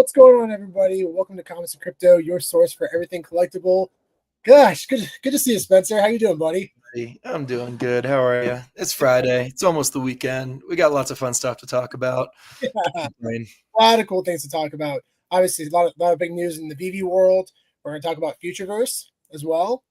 What's going on, everybody? Welcome to Comics and Crypto, your source for everything collectible. Gosh, good to see you, Spencer. How you doing, buddy? I'm doing good. How are you? It's Friday. It's almost the weekend. We got lots of fun stuff to talk about. Yeah. A lot of cool things to talk about. Obviously, a lot of big news in the VeVe world. We're going to talk about Futureverse as well.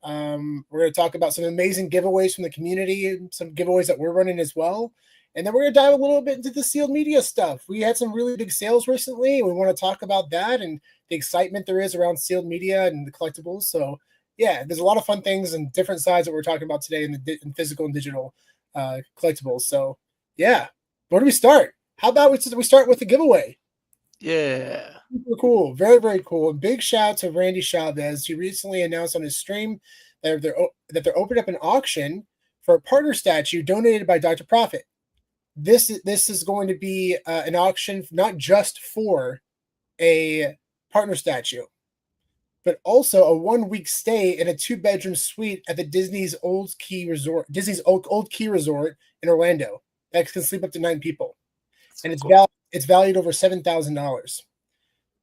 We're going to talk about some amazing giveaways from the community and some giveaways that we're running as well. And then we're going to dive a little bit into the sealed media stuff. We had some really big sales recently. We want to talk about that and the excitement there is around sealed media and the collectibles. So, yeah, there's a lot of fun things and different sides that we're talking about today in physical and digital collectibles. So, yeah, where do we start? How about we start with the giveaway? Yeah. Super cool. Very, very cool. And big shout out to Randy Chavez. He recently announced on his stream that they're opening up an auction for a partner statue donated by Dr. Profit. This is going to be an auction not just for a partner statue, but also a 1-week stay in a 2-bedroom suite at the Disney's Old Key Resort in Orlando. That can sleep up to 9 people. And it's valued over $7,000.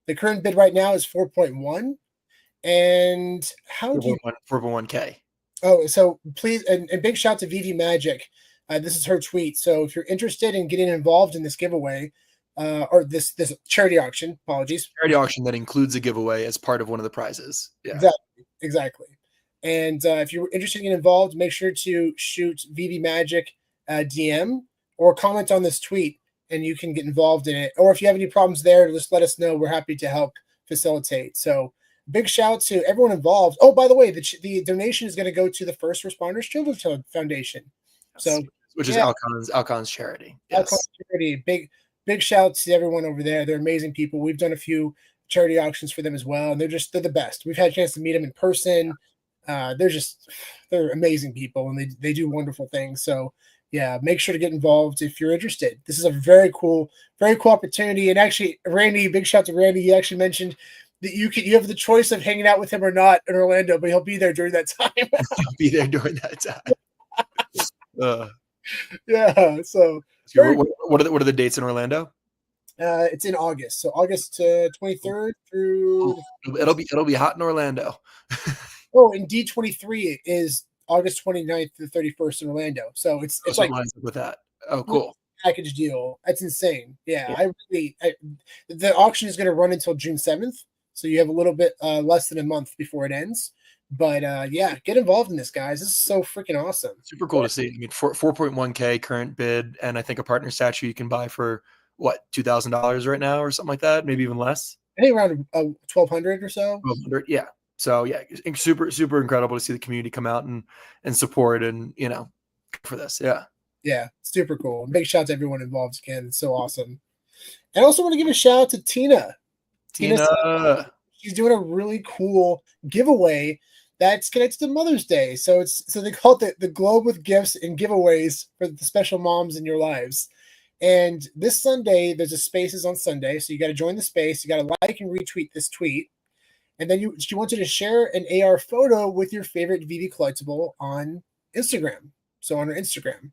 The current bid right now is 4.1. And how do you 4.1K? Oh, so please, and big shout out to VeVe Magic. This is her tweet. So if you're interested in getting involved in this giveaway, or this charity auction, charity auction that includes a giveaway as part of one of the prizes. Yeah, exactly. And if you're interested in getting involved, make sure to shoot VeVe Magic DM or comment on this tweet, and you can get involved in it. Or if you have any problems there, just let us know. We're happy to help facilitate. So big shout out to everyone involved. Oh, by the way, the donation is going to go to the First Responders Children's Foundation. So, which is Alcon's charity. Yes. Alcon's charity. Big shout out to everyone over there. They're amazing people. We've done a few charity auctions for them as well, and they're the best. We've had a chance to meet them in person. They're amazing people, and they do wonderful things. So yeah, make sure to get involved if you're interested. This is a very cool opportunity. And actually, Randy, big shout out to Randy. He actually mentioned that you have the choice of hanging out with him or not in Orlando, but he'll be there during that time. He'll be there during that time. Yeah. So what are the dates in Orlando? It's in August. So August 23rd through. It'll be hot in Orlando. Oh, and D23 is August 29th to the 31st in Orlando. So it's like lines up with that. Oh, cool. Package deal. That's insane. Yeah. The auction is going to run until June 7th. So you have a little bit less than a month before it ends. But yeah, get involved in this, guys. This is so freaking awesome. Super cool to see. I mean, 4.1K current bid, and I think a partner statue you can buy for what, $2,000 right now or something like that, maybe even less. I think around $1,200 or so. 1,200, yeah. So yeah, super incredible to see the community come out and support and for this. Yeah, super cool. Big shout out to everyone involved again. It's so awesome. And I also want to give a shout out to Tina. She's doing a really cool giveaway that's connected to Mother's Day. So they call it the Globe with Gifts and Giveaways for the special moms in your lives. And this Sunday, there's a Spaces on Sunday. So you got to join the space. You got to like and retweet this tweet. And then she wants you to share an AR photo with your favorite VeVe collectible on Instagram. So on her Instagram.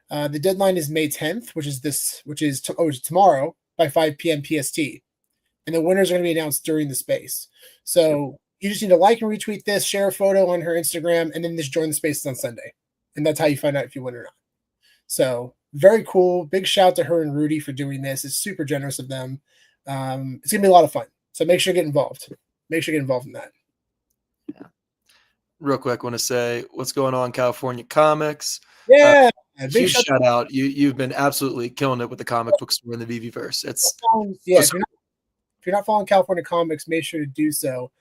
The deadline is May 10th, which is tomorrow by 5 p.m. PST. And the winners are going to be announced during the space. So you just need to like and retweet this, share a photo on her Instagram, and then just join the spaces on Sunday. And that's how you find out if you win or not. So very cool. Big shout out to her and Rudy for doing this. It's super generous of them. It's going to be a lot of fun. So make sure to get involved. Make sure to get involved in that. Yeah. Real quick, I want to say what's going on, California Comics. Yeah. Huge shout out. You've been absolutely killing it with the comic book store in the VeVeverse. It's if you're not following California Comics, make sure to do so.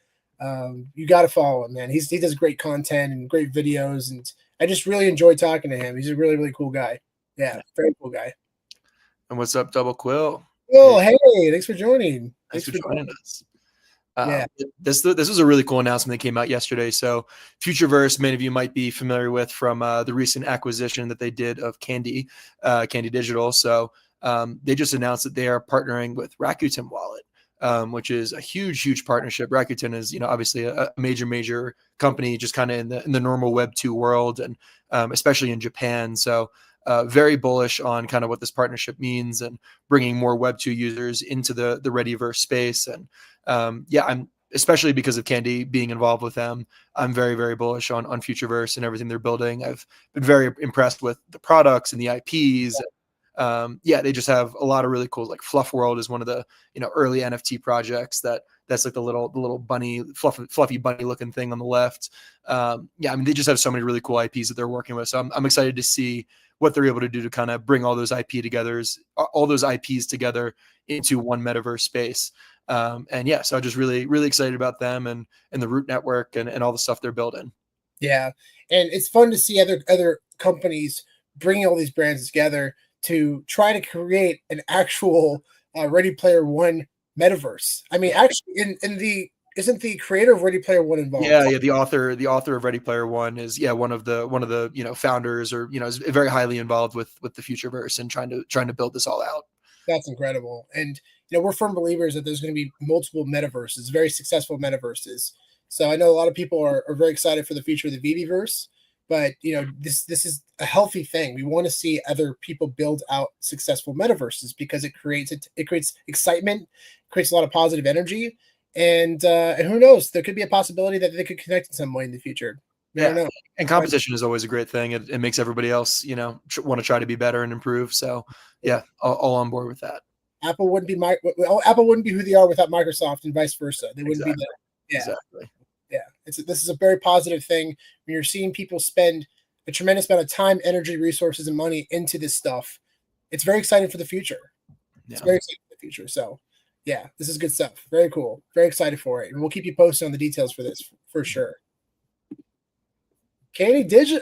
You got to follow him, man. He does great content and great videos, and I just really enjoy talking to him. He's a really, really cool guy. Yeah, very cool guy. And what's up, Double Quill? Oh, hey, thanks for joining. Thanks for joining us. This was a really cool announcement that came out yesterday. So Futureverse, many of you might be familiar with from the recent acquisition that they did of Candy Digital. So they just announced that they are partnering with Rakuten Wallet, which is a huge partnership. Rakuten is, obviously a major company just kind of in the normal Web 2 world, and especially in Japan. So very bullish on kind of what this partnership means and bringing more Web 2 users into the Readyverse space. And I'm especially because of Candy being involved with them, I'm very, very bullish on Futureverse and everything they're building. I've been very impressed with the products and the IPs. They just have a lot of really cool, like Fluff World is one of the early NFT projects that's like the little bunny, fluffy bunny looking thing on the left. They just have so many really cool IPs that they're working with. So I'm excited to see what they're able to do to kind of bring all those IPs together into one metaverse space. So I'm just really, really excited about them and the Root Network and all the stuff they're building. Yeah. And it's fun to see other companies bringing all these brands together to try to create an actual Ready Player One metaverse. I mean, actually, isn't the creator of Ready Player One involved? Yeah. The author of Ready Player One is one of the founders, or is very highly involved with the Futureverse and trying to build this all out. That's incredible. And we're firm believers that there's going to be multiple metaverses, very successful metaverses. So I know a lot of people are very excited for the future of the VeVeverse, but this is a healthy thing. We want to see other people build out successful metaverses because it creates excitement, creates a lot of positive energy, and who knows, there could be a possibility that they could connect in some way in the future. I don't know. And competition is always a great thing. It makes everybody else want to try to be better and improve. So all on board with that. Apple wouldn't be who they are without Microsoft, and vice versa. They wouldn't be that. Yeah. Exactly. Yeah. This is a very positive thing when you're seeing people spend a tremendous amount of time, energy, resources, and money into this stuff. It's very exciting for the future. It's very exciting for the future. So yeah, this is good stuff. Very cool. Very excited for it. And we'll keep you posted on the details for this for sure. Candy Digital.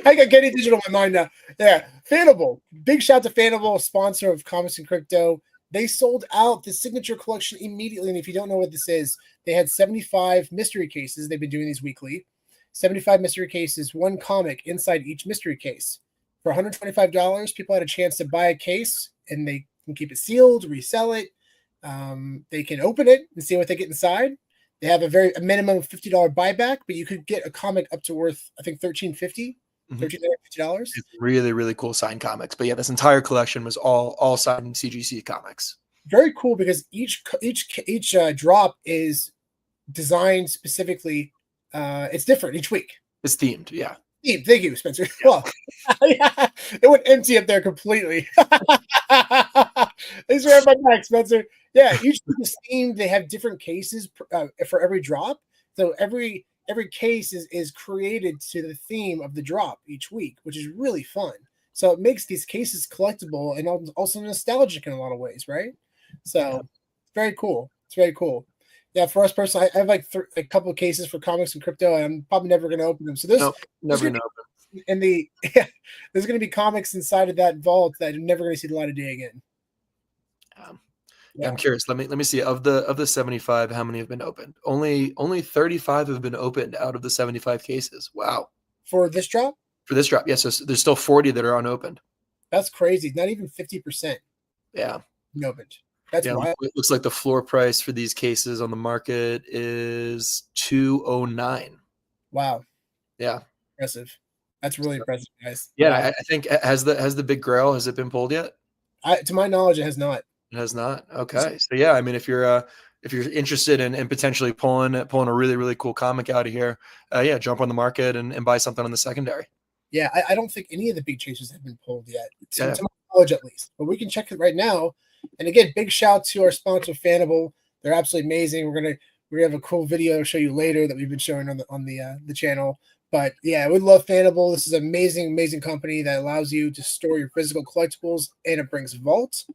I got Candy Digital in my mind now. Yeah, Fanable. Big shout to Fanable, sponsor of Comics and Crypto. They sold out the signature collection immediately. And if you don't know what this is, they had 75 mystery cases. They've been doing these weekly. 75 mystery cases, one comic inside each mystery case. For $125, people had a chance to buy a case, and they can keep it sealed, resell it. They can open it and see what they get inside. They have a minimum of $50 buyback, but you could get a comic up to worth, I think, $1,350. $1,350. It's really, really cool signed comics. But yeah, this entire collection was all signed CGC comics. Very cool, because each drop is designed specifically. It's different each week. It's themed, yeah. Thank you, Spencer. Well, it went empty up there completely. Thanks for my back, Spencer. Yeah, each week is themed. They have different cases for every drop. So every case is created to the theme of the drop each week, which is really fun. So it makes these cases collectible and also nostalgic in a lot of ways, right? So it's very cool. It's very cool. Yeah, for us personally, I have like a couple of cases for Comics and Crypto, and I'm probably never going to open them. So there's never going to open. And there's going to be comics inside of that vault that I'm never going to see the light of day again. I'm curious. Let me see. Of the 75, how many have been opened? Only 35 have been opened out of the 75 cases. Wow. For this drop? For this drop, yes. So there's still 40 that are unopened. That's crazy. Not even 50%. Yeah. Unopened. That's wild. It looks like the floor price for these cases on the market is $209. Wow. Yeah. Impressive. That's really impressive, guys. Yeah, wow. I think has the big Grail, has it been pulled yet? To my knowledge, it has not. It has not. Okay. So yeah, I mean, if you're interested in potentially pulling a really, really cool comic out of here, jump on the market and buy something on the secondary. Yeah, I don't think any of the big chasers have been pulled yet, to my knowledge at least. But we can check it right now. And again, big shout to our sponsor, Fanable. They're absolutely amazing. We're gonna have a cool video to show you later that we've been showing on the channel. But yeah, we love Fanable. This is an amazing company that allows you to store your physical collectibles in a Brinks vault,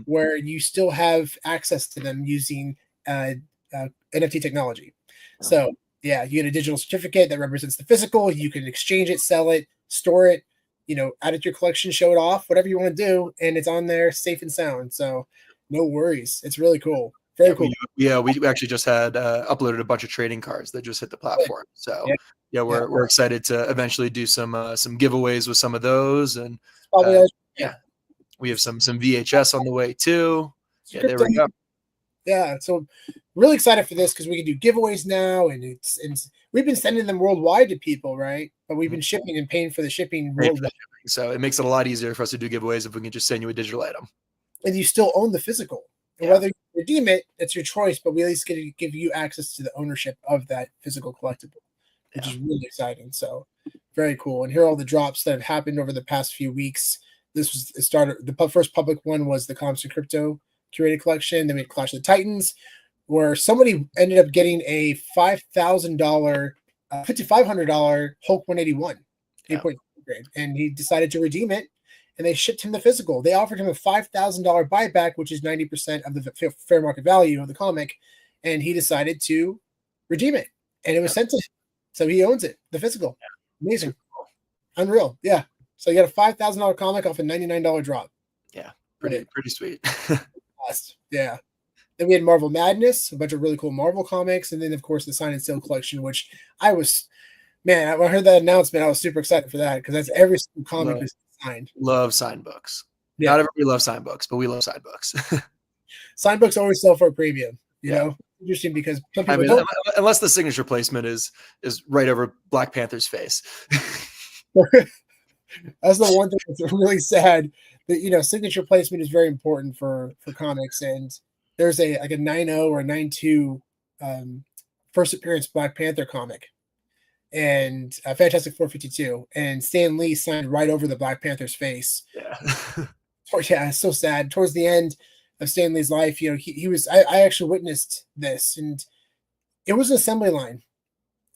where you still have access to them using NFT technology. So yeah, you get a digital certificate that represents the physical. You can exchange it, sell it, store it, add it to your collection, show it off, whatever you want to do, and it's on there safe and sound. So no worries. It's really cool. Very cool. We actually just had uploaded a bunch of trading cards that just hit the platform. So we're excited to eventually do some giveaways with some of those, and we have some VHS on the way too. Yeah, there we go. Yeah. So really excited for this because we can do giveaways now, and we've been sending them worldwide to people, right? But we've been shipping and paying for the shipping worldwide. So it makes it a lot easier for us to do giveaways if we can just send you a digital item. And you still own the physical. And whether you redeem it, it's your choice, but we at least get to give you access to the ownership of that physical collectible, which is really exciting. So very cool. And here are all the drops that have happened over the past few weeks. The first public one was the Comps and Crypto curated collection. Then we had Clash of the Titans, where somebody ended up getting a $5,000, $5,500 Hulk 181 8.2 grade, and he decided to redeem it. And they shipped him the physical. They offered him a $5,000 buyback, which is 90% of the fair market value of the comic, and he decided to redeem it, and it was sent to him. So he owns it, the physical. Amazing, unreal, yeah. So you got a $5,000 comic off a $99 drop. Yeah, pretty sweet. Yeah. Then we had Marvel Madness, a bunch of really cool Marvel comics, and then of course the Signed and Sealed collection, which when I heard that announcement, I was super excited for that because that's every single comic is signed. Love signed books. Yeah. Not everybody loves signed books, but we love signed books. Signed books always sell for a premium, you know? Interesting because some people don't. Unless the signature placement is right over Black Panther's face. That's the one thing that's really sad. That signature placement is very important for comics, and there's a 9.0 or a 9.2 first appearance Black Panther comic, and Fantastic 452, and Stan Lee signed right over the Black Panther's face. Yeah, it's so sad. Towards the end of Stan Lee's life, he was. I actually witnessed this, and it was an assembly line.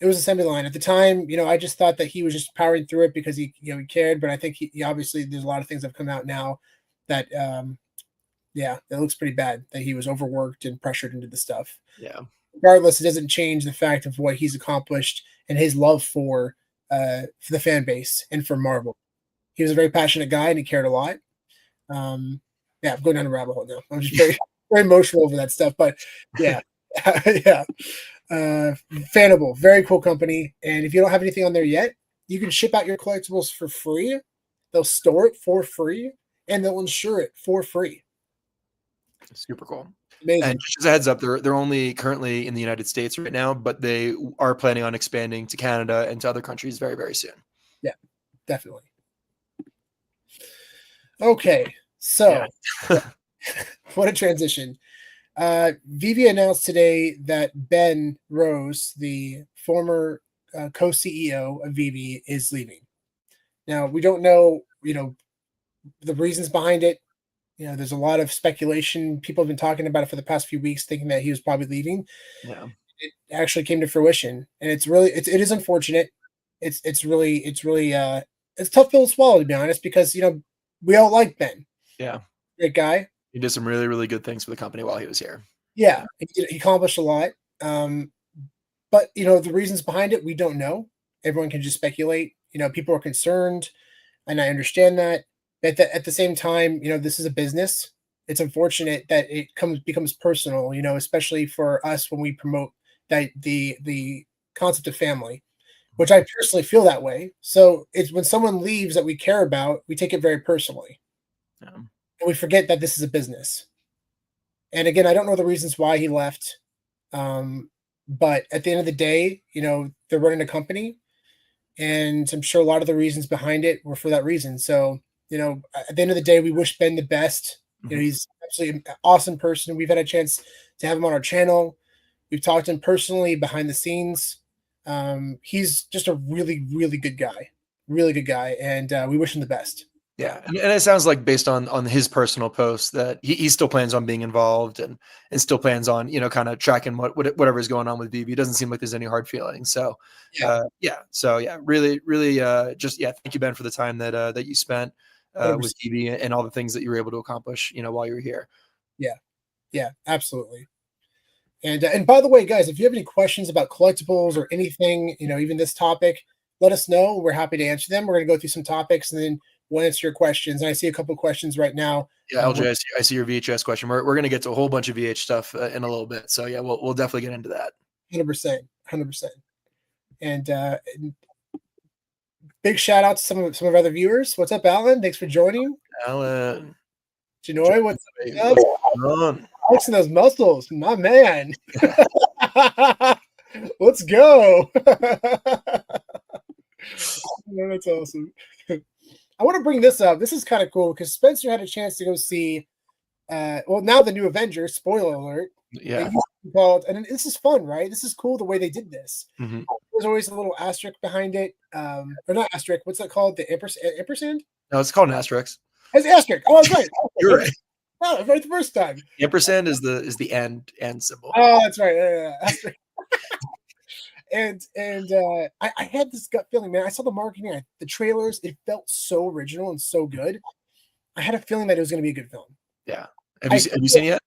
It was assembly line at the time. I just thought that he was just powering through it because he cared. But I think he obviously there's a lot of things that have come out now that that looks pretty bad. That he was overworked and pressured into the stuff. Yeah. Regardless, it doesn't change the fact of what he's accomplished and his love for the fan base and for Marvel. He was a very passionate guy and he cared a lot. I'm going down a rabbit hole now. I'm just very very emotional over that stuff. But yeah, yeah. Fanable, very cool company, and if you don't have anything on there yet, you can ship out your collectibles for free. They'll store it for free, and they'll insure it for free. Super cool. Amazing. And just as a heads up, they're only currently in the United States right now, but they are planning on expanding to Canada and to other countries very, very soon. Yeah, definitely. Okay, so what a transition. VeVe announced today that Ben Rose, the former co-CEO of VeVe, is leaving. Now, we don't know, the reasons behind it. There's a lot of speculation. People have been talking about it for the past few weeks, thinking that he was probably leaving. Yeah. It actually came to fruition, and it is unfortunate. It's really it's a tough pill to swallow, to be honest, because we all like Ben. Yeah, great guy. He did some really, really good things for the company while he was here. Yeah, he accomplished a lot. But the reasons behind it, we don't know. Everyone can just speculate. People are concerned, and I understand that. But at the same time, this is a business. It's unfortunate that it becomes personal. Especially for us when we promote that the concept of family, which I personally feel that way. So it's when someone leaves that we care about, we take it very personally. Yeah. And we forget that this is a business. And again, I don't know the reasons why he left. But at the end of the day, they're running a company. And I'm sure a lot of the reasons behind it were for that reason. So, at the end of the day, we wish Ben the best. He's absolutely an awesome person. We've had a chance to have him on our channel. We've talked to him personally behind the scenes. He's just a really, really good guy. Really good guy. And we wish him the best. Yeah, and it sounds like based on his personal posts that he still plans on being involved and still plans on kind of tracking whatever is going on with VeVe. It doesn't seem like there's any hard feelings. So really thank you, Ben, for the time that you spent with VeVe and all the things that you were able to accomplish while you were here. Yeah, absolutely. And by the way, guys, if you have any questions about collectibles or anything, even this topic, let us know. We're happy to answer them. We're going to go through some topics and then we'll answer your questions. And I see a couple of questions right now. Yeah, LJ, I see your VHS question. We're going to get to a whole bunch of VH stuff in a little bit. So yeah, we'll definitely get into that. 100%. And big shout out to some of our other viewers. What's up, Alan? Thanks for joining. Alan. Janoy, what's up? flexing those muscles, my man. Let's go. Oh, that's awesome. I want to bring this up. This is kind of cool because Spencer had a chance to go see well, now the new Avengers, spoiler alert. Yeah. Called, and this is fun, right? This is cool the way they did this. Mm-hmm. There's always a little asterisk behind it. Or not asterisk, what's that called? The ampersand? No, it's called an asterisk. It's asterisk. Oh, that's right. You're right. Oh, right the first time. Ampersand is the end symbol. Oh, that's right. Asterisk. and I had this gut feeling, man. I saw the marketing, the trailers. It felt so original and so good. I had a feeling that it was going to be a good film. Yeah. Have you seen it yet?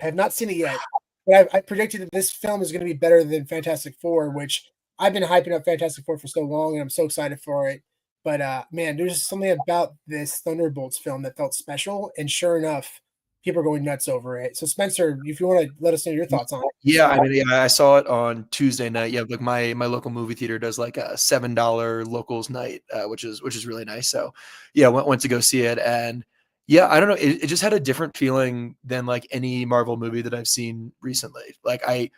I have not seen it yet, but I predicted that this film is going to be better than Fantastic Four, which I've been hyping up Fantastic Four for so long, and I'm so excited for it. But man, there's something about this Thunderbolts film that felt special, and sure enough, people are going nuts over it. So Spencer, if you want to let us know your thoughts on it. Yeah, I mean, I saw it on Tuesday night. Yeah, like my local movie theater does like a $7 locals night, which is really nice. So yeah, went to go see it, and yeah, I don't know, it just had a different feeling than like any Marvel movie that I've seen recently. Like I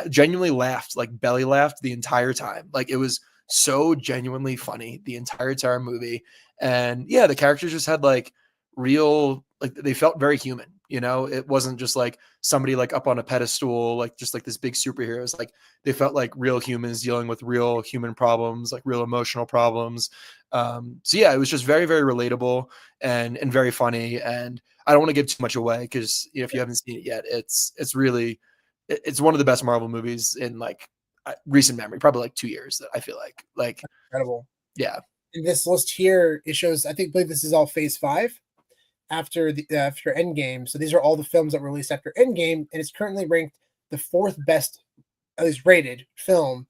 genuinely laughed, like belly laughed the entire time. Like it was so genuinely funny the entire movie, and yeah, the characters just had like real, like they felt very human. You know, it wasn't just like somebody like up on a pedestal, like just like this big superheroes. Like they felt like real humans dealing with real human problems, like real emotional problems. So yeah, it was just very, very relatable and very funny. And I don't want to give too much away because if you haven't seen it yet, it's really, it's one of the best Marvel movies in like recent memory, probably like 2 years. That I feel like Incredible. Yeah. In this list here, it shows. I believe this is all Phase 5 after Endgame. So these are all the films that were released after Endgame, and it's currently ranked the 4th best, at least rated film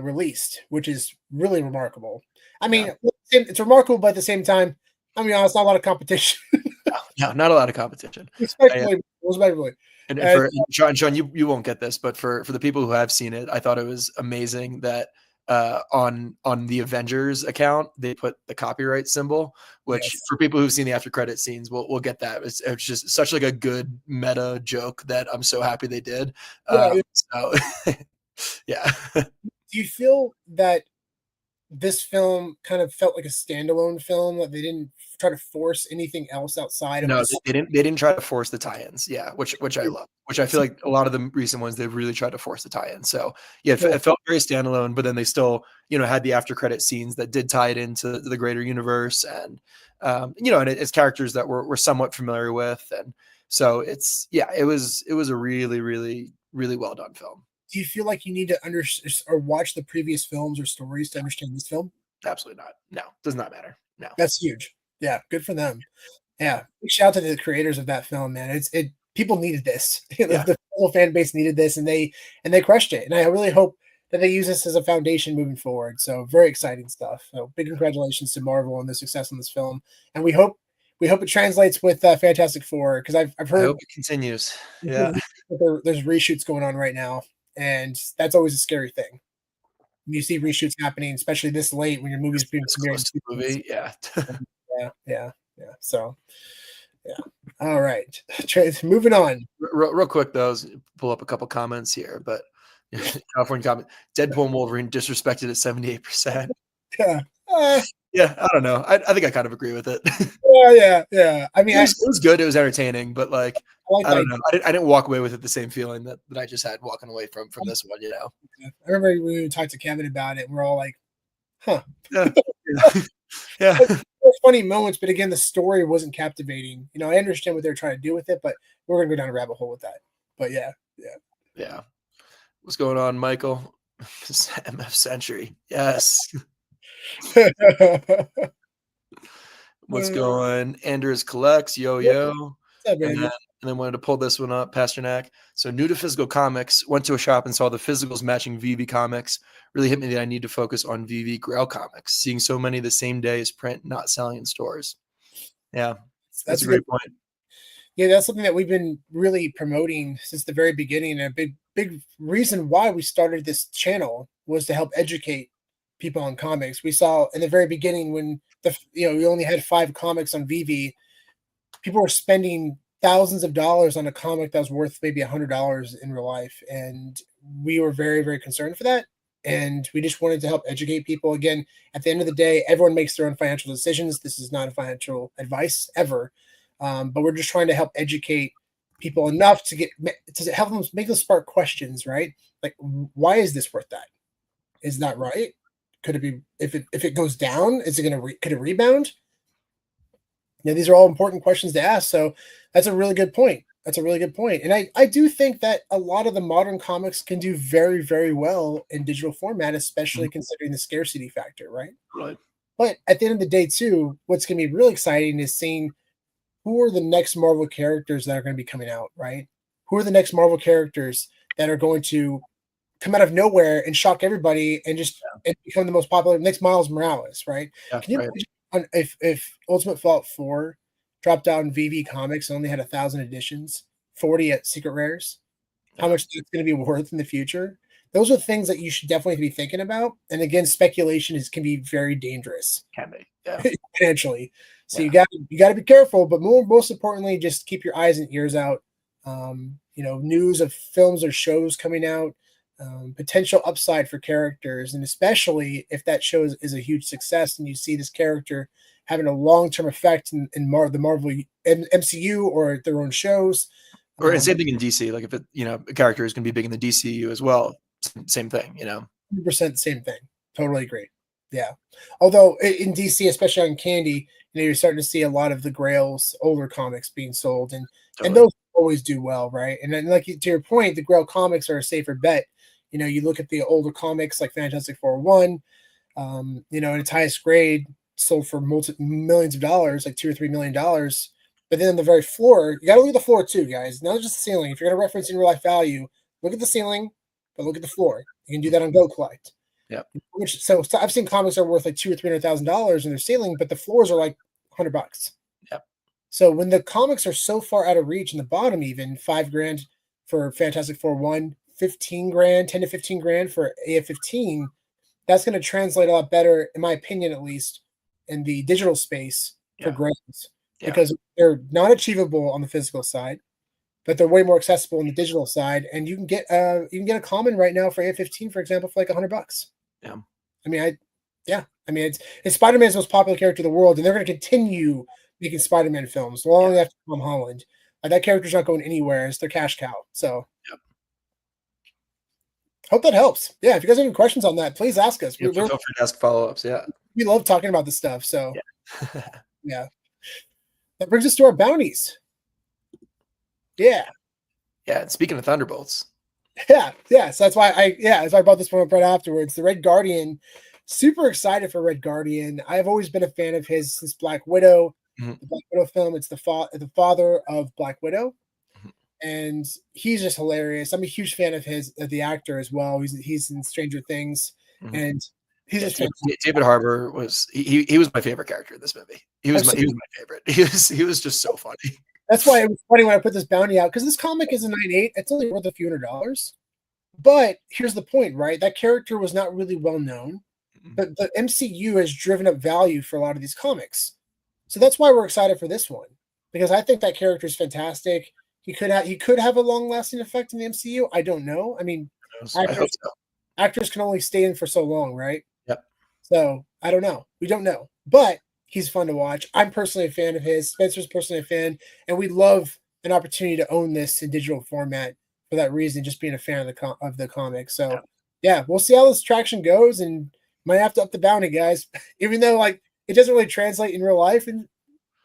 released, which is really remarkable. I mean, it's remarkable, but at the same time, I mean, it's not a lot of competition. No, not a lot of competition. Respectfully. And for Sean, you won't get this, but for the people who have seen it, I thought it was amazing that on the Avengers account they put the copyright symbol, which for people who've seen the after credit scenes will get that. It's just such like a good meta joke that I'm so happy they did. So yeah. Do you feel that this film kind of felt like a standalone film, that they didn't try to force anything else outside of they didn't try to force the tie-ins, which I love, which I feel like a lot of the recent ones they've really tried to force the tie-in. So yeah, it felt very standalone, but then they still had the after credit scenes that did tie it into the greater universe, and and it's characters that we're somewhat familiar with, and so it was a really, really, really well done film. Do you feel like you need to understand or watch the previous films or stories to understand this film? Absolutely not. No, does not matter. No. That's huge. Yeah, good for them. Yeah, big shout out to the creators of that film, man. People needed this. The whole fan base needed this, and they crushed it. And I really hope that they use this as a foundation moving forward. So very exciting stuff. So big congratulations to Marvel on the success on this film, and we hope it translates with Fantastic Four, because I've heard I hope it continues. Yeah, there's reshoots going on right now. And that's always a scary thing. When you see reshoots happening, especially this late when your movie's being premiered. Yeah. So, yeah. All right. Moving on. Real quick, though, pull up a couple comments here, but California comment: Deadpool and Wolverine disrespected at 78%. Yeah. Yeah, I don't know. I think I kind of agree with it. Yeah. I mean, it was good. It was entertaining, but like I don't know. I didn't walk away with it the same feeling that I just had walking away from this one. I remember when we talked to Kevin about it, we're all like, "Huh." Yeah. Funny moments, but again, the story wasn't captivating. I understand what they're trying to do with it, but we're gonna go down a rabbit hole with that. But yeah. What's going on, Michael? MF Century. Yes. What's going? Anders collects. Yo. And then wanted to pull this one up, Pasternak. So new to physical comics, went to a shop and saw the physicals matching VeVe comics. Really hit me that I need to focus on VeVe Grail comics. Seeing so many the same day as print, not selling in stores. Yeah, that's a great point. Yeah, that's something that we've been really promoting since the very beginning. And a big reason why we started this channel was to help educate people on comics. We saw in the very beginning when we only had 5 comics on VeVe, people were spending thousands of dollars on a comic that was worth maybe $100 in real life, and we were very, very concerned for that. And we just wanted to help educate people. Again, at the end of the day, everyone makes their own financial decisions. This is not a financial advice ever, but we're just trying to help educate people enough to help them make them spark questions, right? Like, why is this worth that? Is that right? Could it be, if it goes down, is it could it rebound? These are all important questions to ask. So that's a really good point. That's a really good point. And I do think that a lot of the modern comics can do very, very well in digital format, especially considering the scarcity factor, right? Right. But at the end of the day, too, what's going to be really exciting is seeing who are the next Marvel characters that are going to be coming out, right? Who are the next Marvel characters that are going to come out of nowhere and shock everybody and just and become the most popular? Next Miles Morales, right? Yeah, Can you imagine if Ultimate Fallout 4 dropped out in VeVe Comics and only had 1,000 editions, 40 at Secret Rares, how much it's going to be worth in the future? Those are things that you should definitely be thinking about. And again, speculation can be very dangerous. Can be, yeah. Potentially. So you got to be careful, but most importantly, just keep your eyes and ears out. News of films or shows coming out, potential upside for characters, and especially if that show is a huge success and you see this character having a long-term effect in the Marvel MCU or their own shows. Or same thing in DC. Like if a character is going to be big in the DCU as well, same thing. 100% same thing. Totally agree. Yeah. Although in DC, especially on Candy, you're starting to see a lot of the Grails, older comics being sold, and those always do well, right? And then, like to your point, the Grail comics are a safer bet. You look at the older comics like Fantastic Four 1, in its highest grade, sold for millions of dollars, like $2 or $3 million. But then on the very floor, you got to look at the floor too, guys. Not just the ceiling. If you're going to reference in real life value, look at the ceiling, but look at the floor. You can do that on Go Collect. Yeah. So I've seen comics that are worth like $200,000 or $300,000 in their ceiling, but the floors are like $100. Yeah. So when the comics are so far out of reach in the bottom, even $5,000 for Fantastic Four 1, $15,000, 10 to 15 grand for AF-15, that's going to translate a lot better, in my opinion, at least, in the digital space for Grails, because they're not achievable on the physical side, but they're way more accessible on the digital side. And you can get a common right now for AF-15, for example, for like $100. Yeah. It's Spider-Man's most popular character in the world, and they're going to continue making Spider-Man films long after Tom Holland. That character's not going anywhere. It's their cash cow. So. Yep. Hope that helps. Yeah, if you guys have any questions on that, please ask us. Feel free to ask follow-ups. Yeah, we love talking about this stuff. So, yeah. That brings us to our bounties. Yeah. Yeah. Speaking of Thunderbolts. Yeah. So that's why I brought this one up right afterwards. The Red Guardian. Super excited for Red Guardian. I've always been a fan of his Black Widow, the Black Widow film. It's the father of Black Widow. And he's just hilarious. I'm a huge fan of the actor as well. He's in Stranger Things, and he's just David Harbour was he was my favorite character in this movie. He was my favorite. He was just so funny. That's why it was funny when I put this bounty out, because this comic is a 9.8. It's only worth a few $100. But here's the point, right? That character was not really well known, but the MCU has driven up value for a lot of these comics. So that's why we're excited for this one, because I think that character is fantastic. He could have a long-lasting effect in the MCU. I don't know. I mean, actors can only stay in for so long, right? Yep. So I don't know. We don't know. But he's fun to watch. I'm personally a fan of his. Spencer's personally a fan. And we love an opportunity to own this in digital format for that reason, just being a fan of the comic. So, yeah, we'll see how this traction goes, and might have to up the bounty, guys. Even though, it doesn't really translate in real life,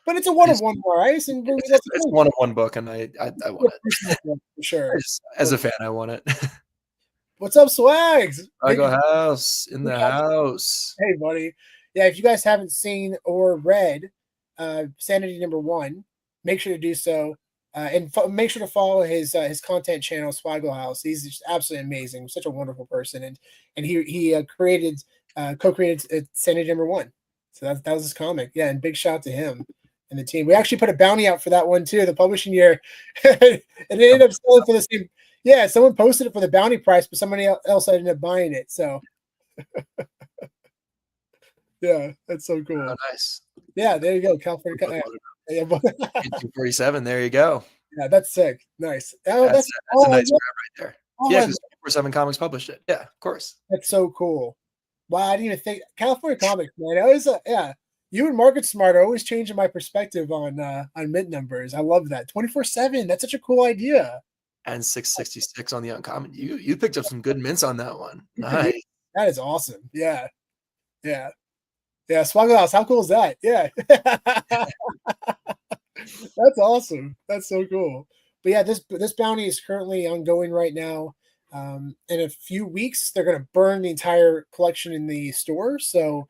but it's a one-of-one price, and it's a one-of-one book, and I want it for sure. As a fan, I want it. What's up, Swags? Swaggle House in the house. Hey, buddy. Yeah, if you guys haven't seen or read Sanity #1, make sure to do so, and make sure to follow his content channel, Swaggle House. He's just absolutely amazing. Such a wonderful person, and he co-created Sanity #1. So that was his comic. Yeah, and big shout out to him and the team. We actually put a bounty out for that one too, the publishing year, and it ended up selling for the same. Yeah, someone posted it for the bounty price, but somebody else ended up buying it. So, yeah, that's so cool. Oh, nice. Yeah, there you go, California. Yeah, 247. There you go. Yeah, that's sick. Nice. Oh, That's a nice grab right there. Yeah, because 247 Comics published it. Yeah, of course. That's so cool. Wow, I didn't even think California Comics, man. I always, yeah. You and Market Smart are always changing my perspective on mint numbers. I love that. 24/7. That's such a cool idea. And 666 on the uncommon. You picked up some good mints on that one. Nice. That is awesome. Yeah. Yeah. Yeah. Swaghouse. How cool is that? Yeah. That's awesome. That's so cool. But yeah, this bounty is currently ongoing right now. In a few weeks, they're going to burn the entire collection in the store. So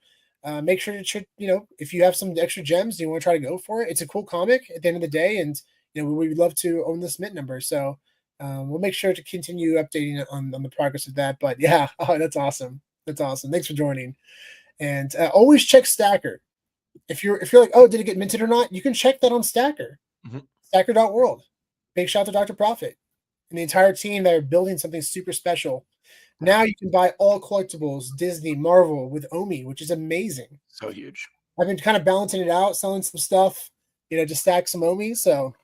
make sure to, if you have some extra gems, you want to try to go for it. It's a cool comic at the end of the day, and we would love to own this mint number. So we'll make sure to continue updating on the progress of that. But yeah, that's awesome. That's awesome. Thanks for joining, and always check Stacker. If you're like, oh, did it get minted or not? You can check that on Stacker, Stacker.world. Big shout out to Dr. Profit and the entire team that are building something super special. Now you can buy all collectibles, Disney, Marvel with Omi, which is amazing. So huge. I've been kind of balancing it out, selling some stuff, to stack some Omi. So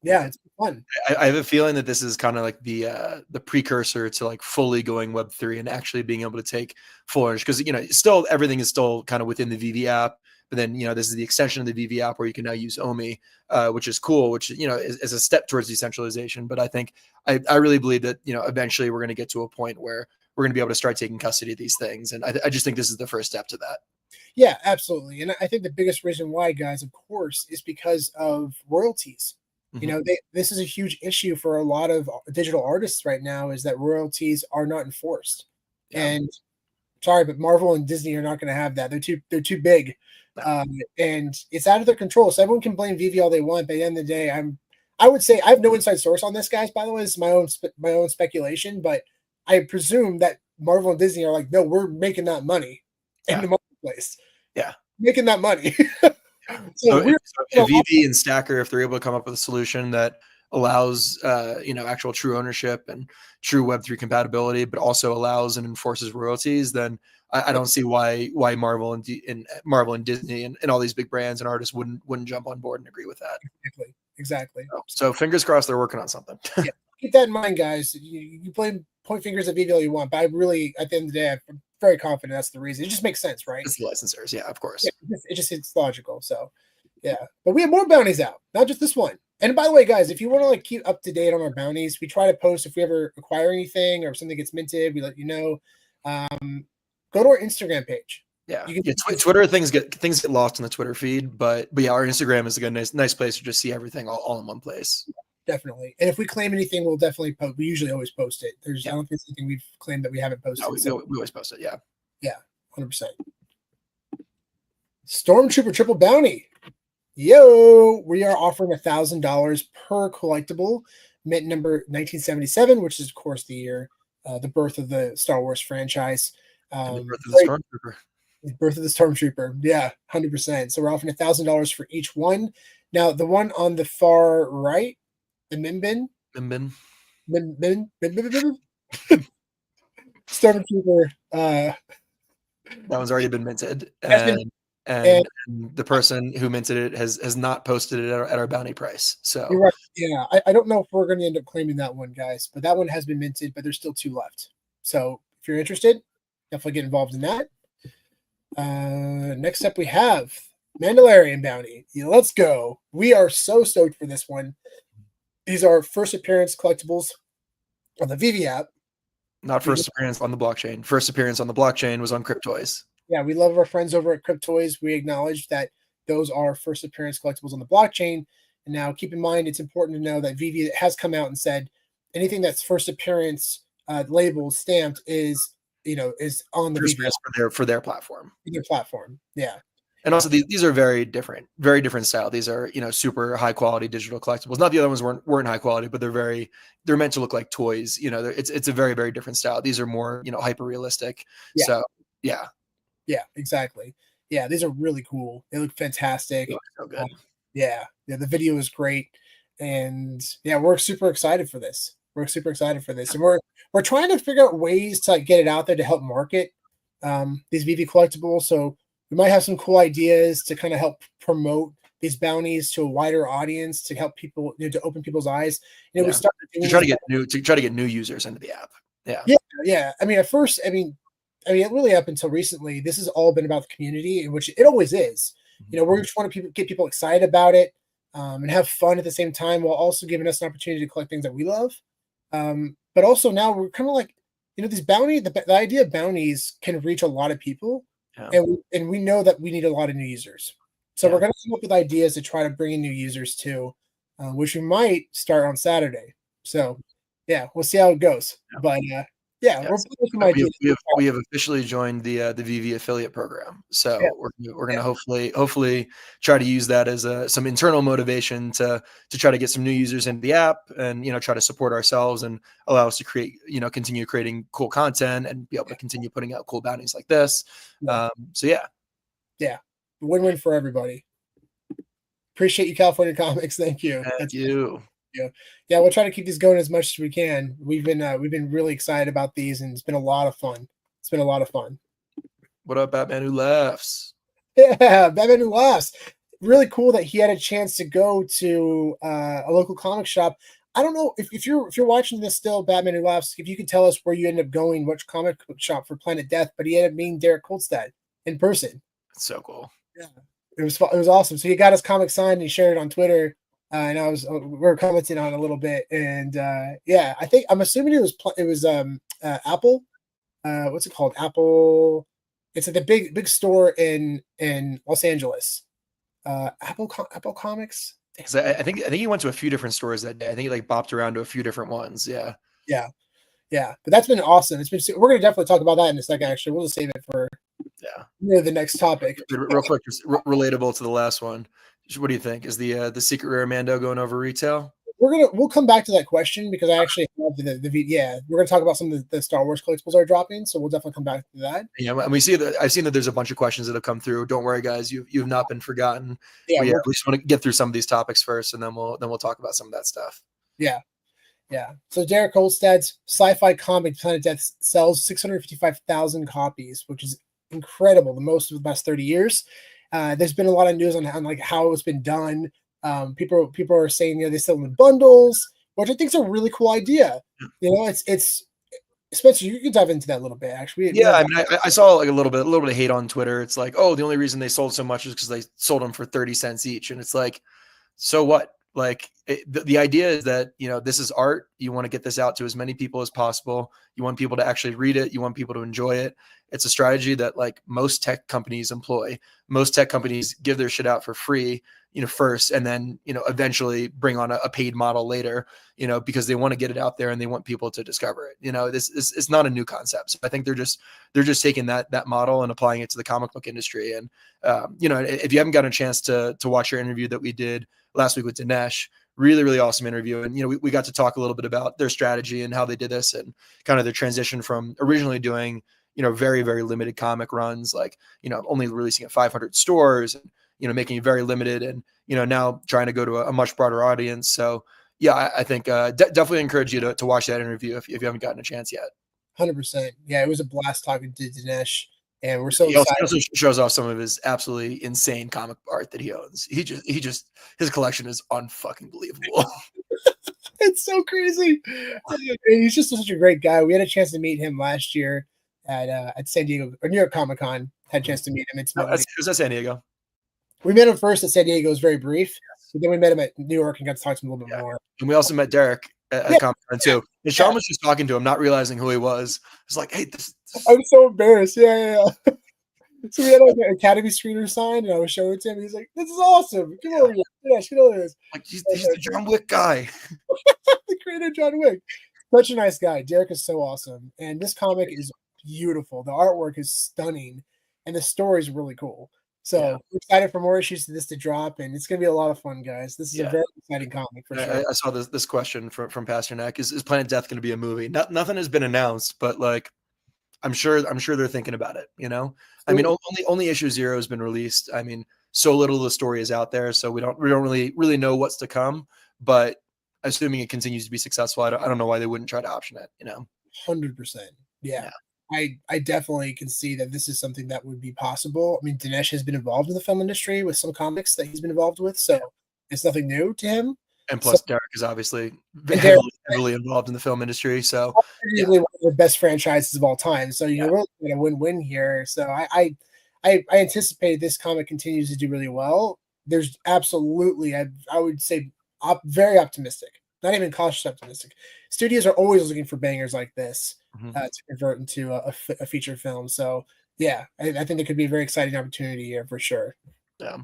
yeah, it's fun. I have a feeling that this is kind of like the precursor to like fully going Web3 and actually being able to take full ownership, because still everything is still kind of within the VeVe app. But then, this is the extension of the VeVe app where you can now use Omi, which is cool, which, is a step towards decentralization. But I think I really believe that, eventually we're going to get to a point where we're going to be able to start taking custody of these things. And I just think this is the first step to that. Yeah, absolutely. And I think the biggest reason why, guys, of course, is because of royalties. This is a huge issue for a lot of digital artists right now, is that royalties are not enforced. Yeah. And sorry, but Marvel and Disney are not going to have that. They're too big. And it's out of their control. So everyone can blame VeVe all they want, but at the end of the day, I would say I have no inside source on this, guys. By the way, this is my own speculation, but I presume that Marvel and Disney are like, no, we're making that money in the marketplace. Yeah, making that money. so if VeVe and Stacker, if they're able to come up with a solution that allows actual true ownership and true Web3 compatibility, but also allows and enforces royalties, then I don't see why Marvel and Disney and all these big brands and artists wouldn't jump on board and agree with that. Exactly. So fingers crossed they're working on something. Yeah, keep that in mind, guys. You point fingers at VeVe all you want, but I really, at the end of the day, I'm very confident that's the reason. It just makes sense, right? It's the licensors, yeah, of course. Yeah, it's logical. So yeah, but we have more bounties out, not just this one. And by the way, guys, if you want to keep up to date on our bounties, we try to post if we ever acquire anything or if something gets minted, we let you know. Go to our Instagram page. Yeah, Twitter things get lost in the Twitter feed, but yeah, our Instagram is a nice place to just see everything all in one place. Definitely. And if we claim anything, we'll definitely post. We usually always post it. I don't think there's anything we've claimed that we haven't posted. No, we always post it. Yeah. Yeah, 100%. Stormtrooper Triple Bounty. Yo, we are offering $1,000 per collectible, mint number 1977, which is of course the year, the birth of the Star Wars franchise. The birth of the Stormtrooper. The birth of the Stormtrooper. Yeah, 100%. So we're offering $1,000 for each one. Now, the one on the far right, the Minbin. Stormtrooper. That one's already been minted. And the person who minted it has not posted it at our bounty price. So you're right. Yeah, I don't know if we're going to end up claiming that one, guys, but that one has been minted, but there's still 2 left. So if you're interested, definitely get involved in that. Next up, we have Mandalorian bounty. Let's go. We are so stoked for this one. These are first appearance collectibles on the VeVe app. Not first appearance on the blockchain. First appearance on the blockchain was on Cryptoys. Yeah, we love our friends over at Cryptoys. We acknowledge that those are first appearance collectibles on the blockchain. And now keep in mind, it's important to know that VeVe has come out and said anything that's first appearance labeled, stamped is on the VeVe for their platform. Their platform. Yeah. And also these are very different style. These are, super high quality digital collectibles. Not the other ones weren't high quality, but they're meant to look like toys. It's a very, very different style. These are more, hyper realistic. Yeah. So yeah. Yeah, exactly. Yeah, these are really cool. They look fantastic. They look so good. Yeah, the video is great. And yeah, we're super excited for this. And we're trying to figure out ways to get it out there to help market these VeVe collectibles. So we might have some cool ideas to kind of help promote these bounties to a wider audience to help people, to open people's eyes. We started doing to try to get new users into the app. Yeah. I mean, at first, really up until recently, this has all been about the community, in which it always is. We just want to get people excited about it, and have fun at the same time, while also giving us an opportunity to collect things that we love. But also now we're kind of like, these the idea of bounties can reach a lot of people, and we know that we need a lot of new users. So we're going to come up with ideas to try to bring in new users too, which we might start on Saturday. So yeah, we'll see how it goes. But we have officially joined the VeVe affiliate program. So we're going to hopefully try to use that as some internal motivation to try to get some new users into the app, and try to support ourselves and allow us to create, continue creating cool content and be able to continue putting out cool bounties like this. Win-win for everybody. Appreciate you, California Comics. Thank you. Thank you. Yeah, we'll try to keep these going as much as we can. We've been really excited about these, and it's been a lot of fun. What up, Batman Who Laughs? Yeah, Batman Who Laughs. Really cool that he had a chance to go to a local comic shop. I don't know if you're watching this still, Batman Who Laughs, if you could tell us where you ended up going, which comic shop for Planet Death, but he ended up meeting Derek Kolstad in person. That's so cool. Yeah, it was awesome. So he got his comic signed and he shared it on Twitter. And we were commenting on it a little bit, and I'm assuming it was Apple. What's it called? Apple. It's at the big store in Los Angeles. Apple Comics. Because I think he went to a few different stores that day. I think he bopped around to a few different ones. Yeah. But that's been awesome. We're gonna definitely talk about that in a second. Actually, we'll just save it for the next topic. Real quick, just relatable to the last one. What do you think? Is the secret rare Mando going over retail? We'll come back to that question, because I actually have we're gonna talk about some of the Star Wars collectibles are dropping, so we'll definitely come back to that. Yeah, and we see that I've seen that there's a bunch of questions that have come through. Don't worry, guys, you've not been forgotten. We just want to get through some of these topics first, and then we'll talk about some of that stuff. Yeah. So Derek Kolstad's sci-fi comic Planet Death sells 655,000 copies, which is incredible, the most of the past 30 years. There's been a lot of news on like how it's been done. People are saying they sell them in bundles, which I think is a really cool idea. It's Spencer, you can dive into that a little bit. Actually, I mean, I saw like a little bit of hate on Twitter. It's like, oh, the only reason they sold so much is because they sold them for 30 cents each, and it's like, so what? Like the idea is that this is art. You want to get this out to as many people as possible. You want people to actually read it. You want people to enjoy it. It's a strategy that like most tech companies employ. Most tech companies give their shit out for free, first, and then eventually bring on a paid model later, because they want to get it out there and they want people to discover it. This is not a new concept. So I think they're just taking that model and applying it to the comic book industry. And if you haven't gotten a chance to watch our interview that we did last week with Dinesh, really, really awesome interview. And, we got to talk a little bit about their strategy and how they did this, and kind of their transition from originally doing, very, very limited comic runs, like, only releasing at 500 stores, and, making it very limited, and, now trying to go to a much broader audience. So yeah, I think definitely encourage you to watch that interview if you haven't gotten a chance yet. 100%. Yeah, it was a blast talking to Dinesh. And we're so excited. He also shows off some of his absolutely insane comic art that he owns. His collection is unfucking believable. It's so crazy. And he's just such a great guy. We had a chance to meet him last year at San Diego or New York Comic Con. Had a chance to meet him. It was at San Diego. We met him first at San Diego. It was very brief. But then we met him at New York and got to talk to him a little bit more. And we also met Derek at Comic Con too. And Sean was just talking to him, not realizing who he was. It's like, hey, I'm so embarrassed. Yeah. So we had like an Academy screener sign, and I was showing it to him. He's like, "This is awesome! Come over here, get over this." Like he's the John Wick guy, the creator John Wick. Such a nice guy. Derek is so awesome, and this comic is beautiful. The artwork is stunning, and the story is really cool. So we're excited for more issues to this to drop, and it's going to be a lot of fun, guys. This is a very exciting comic for sure. I saw this question from Pastor Neck. Is Planet Death going to be a movie? Nothing has been announced, but like, I'm sure they're thinking about it. I mean, only issue 0 has been released. I mean, so little of the story is out there, so we don't really know what's to come. But assuming it continues to be successful, I don't know why they wouldn't try to option it. 100%. Yeah. I definitely can see that this is something that would be possible. I mean, Dinesh has been involved in the film industry with some comics that he's been involved with, so it's nothing new to him. And plus, Derek is obviously heavily involved in the film industry. So, one of the best franchises of all time. So, we're looking at a win-win here. So, I anticipate this comic continues to do really well. There's absolutely, I would say, very optimistic. Not even cautious optimistic. Studios are always looking for bangers like this to convert into a feature film. So, yeah, I think it could be a very exciting opportunity here for sure. Yeah.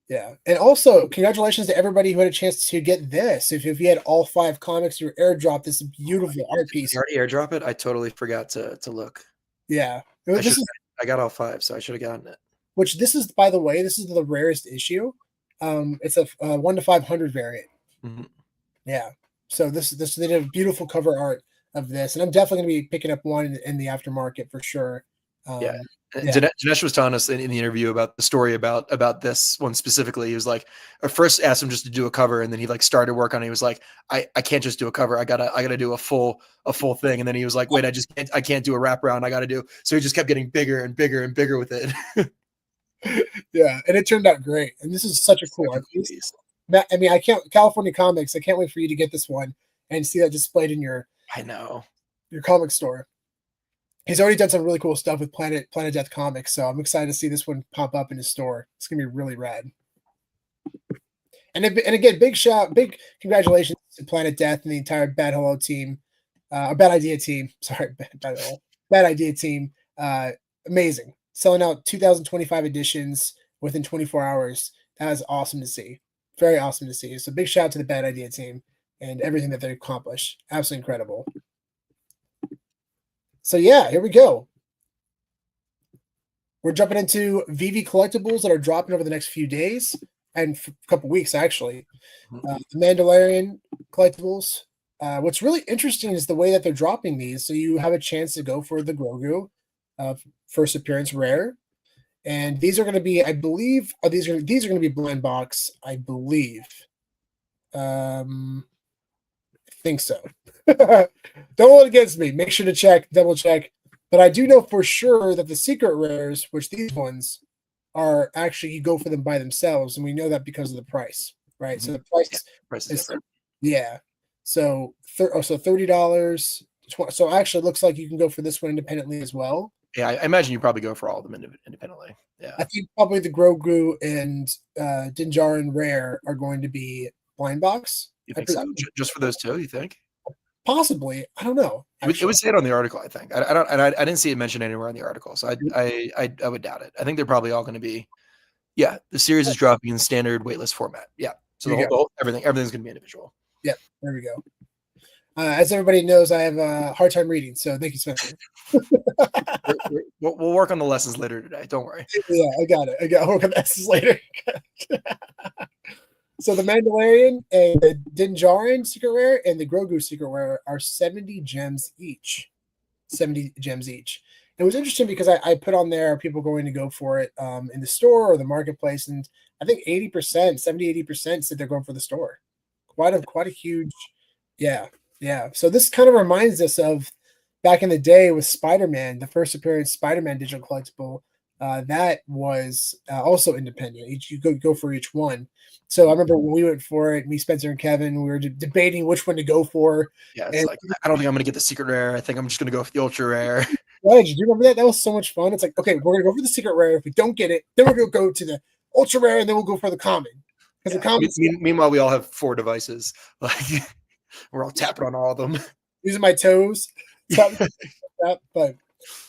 Yeah, and also congratulations to everybody who had a chance to get this. If you had all 5 comics, you airdrop this beautiful art piece. You already airdrop it? I totally forgot to look. Yeah, I got all 5, so I should have gotten it. Which this is, by the way, this is the rarest issue. It's a 1 to 500 variant. Yeah, so this they did a beautiful cover art of this, and I'm definitely going to be picking up one in the aftermarket for sure. Yeah. Dinesh was telling us in the interview about the story about this one specifically. He was like, I first asked him just to do a cover, and then he like started work on it. He was like, I can't just do a cover. I gotta do a full thing. And then he was like, wait, I can't do a wraparound. I gotta do. So he just kept getting bigger and bigger and bigger with it. Yeah, and it turned out great. And this is such a cool art piece. I mean, California Comics. I can't wait for you to get this one and see that displayed in your comic store. He's already done some really cool stuff with Planet Death Comics, so I'm excited to see this one pop up in his store. It's gonna be really rad. And again, big congratulations to Planet Death and the entire Bad Hello team, Bad Idea team. Sorry, Bad Idea team. Amazing, selling out 2025 editions within 24 hours. That was awesome to see. Very awesome to see. So big shout out to the Bad Idea team and everything that they've accomplished. Absolutely incredible. So yeah, here we go. We're jumping into VeVe collectibles that are dropping over the next few days and a couple weeks, actually. The Mandalorian collectibles. What's really interesting is the way that they're dropping these. So you have a chance to go for the Grogu first appearance rare. And these are going to be, I believe, these are going to be blind box, I believe. I think so. Don't hold it against me. Make sure to double check. But I do know for sure that the secret rares, which these ones are actually, you go for them by themselves, and we know that because of the price, right? So the price is different. Yeah. So $30. So actually, it looks like you can go for this one independently as well. Yeah, I imagine you probably go for all of them independently. Yeah, I think probably the Grogu and Din Djarin rare are going to be blind box. You think so? Just for those two, you think? Possibly. I don't know. It would say it on the article, I think. I didn't see it mentioned anywhere in the article, so I would doubt it. I think they're probably all going to be. Yeah, the series is dropping in standard waitlist format. Yeah, so everything's going to be individual. Yeah, there we go. As everybody knows, I have a hard time reading, so thank you, Spencer. We'll work on the lessons later today. Don't worry. Yeah, I got it. I got to work on the lessons later. So the Mandalorian and the Din Djarin secret rare and the Grogu secret rare are 70 gems each. 70 gems each. It was interesting because I put on there people going to go for it in the store or the marketplace, and I think 80% said they're going for the store. Quite a huge, yeah. So this kind of reminds us of back in the day with Spider-Man, the first appearance Spider-Man digital collectible. That was also independent. You go for each one. So I remember when we went for it, me, Spencer, and Kevin, we were debating which one to go for. Yeah, it's like, I don't think I'm going to get the secret rare. I think I'm just going to go for the ultra rare. Right? Did you remember that? That was so much fun. It's like, okay, we're going to go for the secret rare. If we don't get it, then we're going to go to the ultra rare, and then we'll go for the common. Because the common. Meanwhile, we all have 4 devices. Like we're all tapping on all of them. Using my toes. But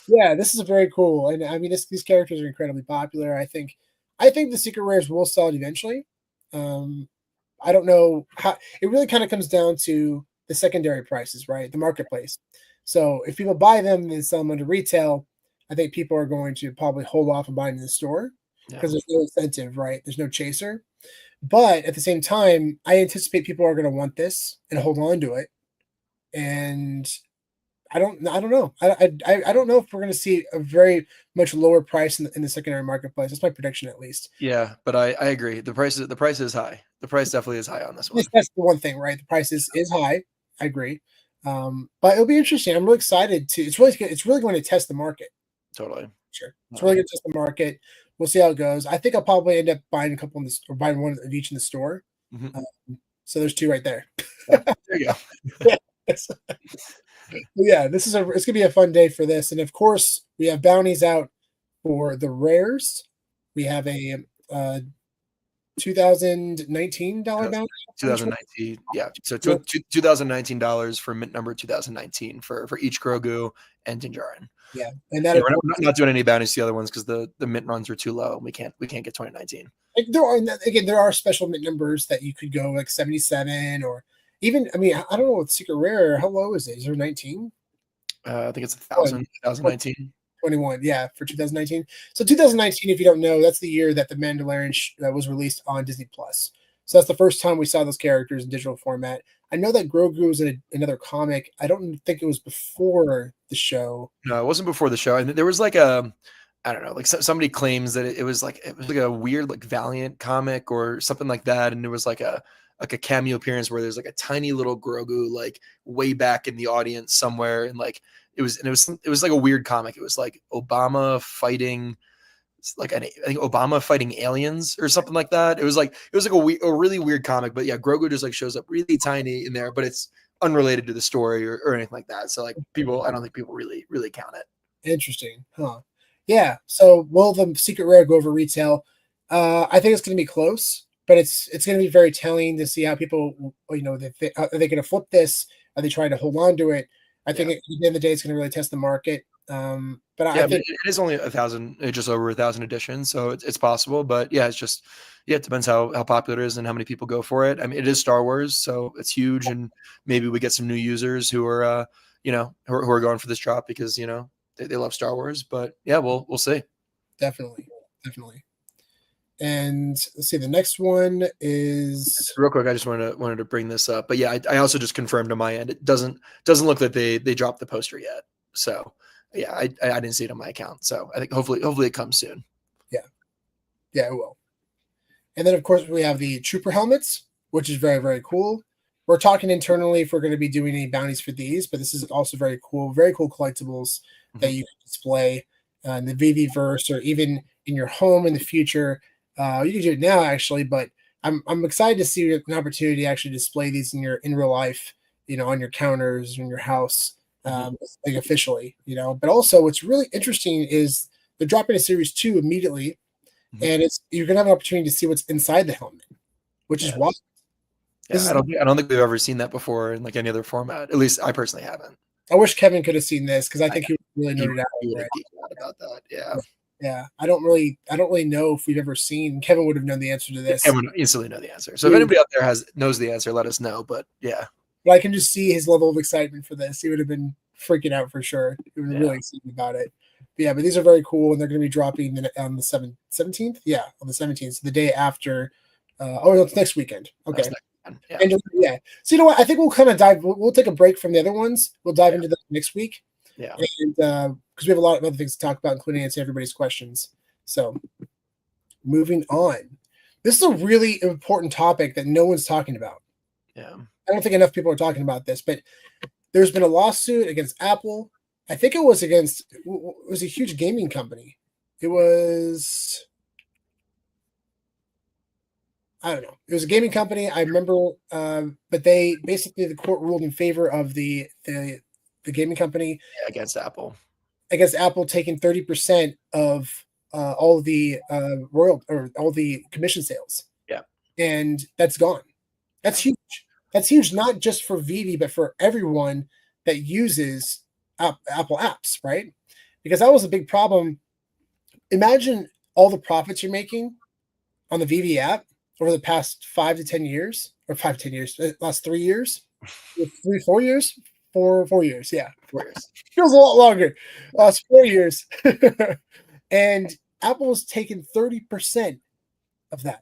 yeah, this is very cool. And I mean, these characters are incredibly popular. I think the secret rares will sell it eventually. I don't know how. It really kind of comes down to the secondary prices, right? The marketplace. So if people buy them and sell them under retail, I think people are going to probably hold off on buying in the store because there's no incentive, right? There's no chaser. But at the same time, I anticipate people are going to want this and hold on to it. And I don't know. I don't know if we're going to see a very much lower price in the secondary marketplace. That's my prediction, at least. Yeah, but I agree. The price is high. The price definitely is high on this one. That's the one thing, right? The price is high. I agree. But it'll be interesting. I'm really excited to. It's really going to test the market. Totally. Sure. It's really going to test the market. We'll see how it goes. I think I'll probably end up buying a couple in this, or buying one of each in the store. So there's 2 right there. There you go. Yeah, it's gonna be a fun day for this, and of course we have bounties out for the rares. We have a $2019 bounty. 2019, yeah. So $2019 for mint number 2019 for each Grogu and Dinjarin. Yeah, and that we're not doing any bounties to the other ones because the mint runs are too low and we can't get 2019. There are special mint numbers that you could go like 77 or even. I mean, I don't know what secret rare. How low is it? Is there 19? I think it's 1,000. 2019. 21, yeah, for 2019. So 2019, if you don't know, that's the year that the Mandalorian was released on Disney Plus. So that's the first time we saw those characters in digital format. I know that Grogu was in another comic. I don't think it was before the show. No, it wasn't before the show. And there was like I don't know, like somebody claims that it was like a weird like Valiant comic or something like that, and there was like a cameo appearance where there's like a tiny little Grogu like way back in the audience somewhere, and like it was like a weird comic. It was like Obama fighting like I think Obama fighting aliens or something like that. It was like a really weird comic, but yeah, Grogu just like shows up really tiny in there, but it's unrelated to the story or anything like that. So like I don't think people really count it. Interesting, huh? Yeah. So will the secret rare go over retail? I think it's going to be close, but it's going to be very telling to see how people, are they going to flip this? Are they trying to hold on to it? I think at the end of the day, it's going to really test the market. But I think it is only 1,000, just over 1,000 editions, so it's possible. But yeah, it's just it depends how popular it is and how many people go for it. I mean, it is Star Wars, so it's huge, and maybe we get some new users who are who are going for this drop because they love Star Wars. But yeah, we'll see. Definitely. And let's see, the next one is real quick. I just wanted to bring this up, but yeah, I also just confirmed on my end. It doesn't look like they dropped the poster yet. So yeah, I didn't see it on my account. So I think hopefully it comes soon. Yeah, it will. And then of course we have the trooper helmets, which is very, very cool. We're talking internally if we're going to be doing any bounties for these, but this is also very cool collectibles that you can display in the VeVe verse or even in your home in the future. You can do it now actually, but I'm excited to see an opportunity to actually display these in real life, on your counters in your house, like officially, But also, what's really interesting is they're dropping a series 2 immediately, and you're gonna have an opportunity to see what's inside the helmet, which is wild. Yeah, I don't think we've ever seen that before in like any other format. At least I personally haven't. I wish Kevin could have seen this because I think he would really nerded out about that. Yeah. Yeah, I don't really know if we've ever seen. Kevin would have known the answer to this. Kevin would instantly know the answer. So if anybody out there knows the answer, let us know. But yeah, but I can just see his level of excitement for this. He would have been freaking out for sure. He was really excited about it. But these are very cool, and they're going to be dropping on the 17th. Yeah, on the 17th, so the day after. No, it's next weekend. Okay. Yeah. And so you know what? I think we'll kind of dive. We'll take a break from the other ones. We'll dive into them next week. Yeah. And because we have a lot of other things to talk about, including answering everybody's questions. So moving on. This is a really important topic that no one's talking about. Yeah. I don't think enough people are talking about this, but there's been a lawsuit against Apple. I think it was a huge gaming company. It was, I don't know. It was a gaming company. I remember, but the court ruled in favor of the gaming company against Apple taking 30% of all the all the commission sales. Yeah. And that's gone. That's huge. That's huge, not just for VeVe, but for everyone that uses Apple apps, right? Because that was a big problem. Imagine all the profits you're making on the VeVe app over the past 5 to 10 years, last 3 years, 4 years. 4 years, yeah. 4 years. Feels a lot longer. It's 4 years. And Apple's taken 30% of that.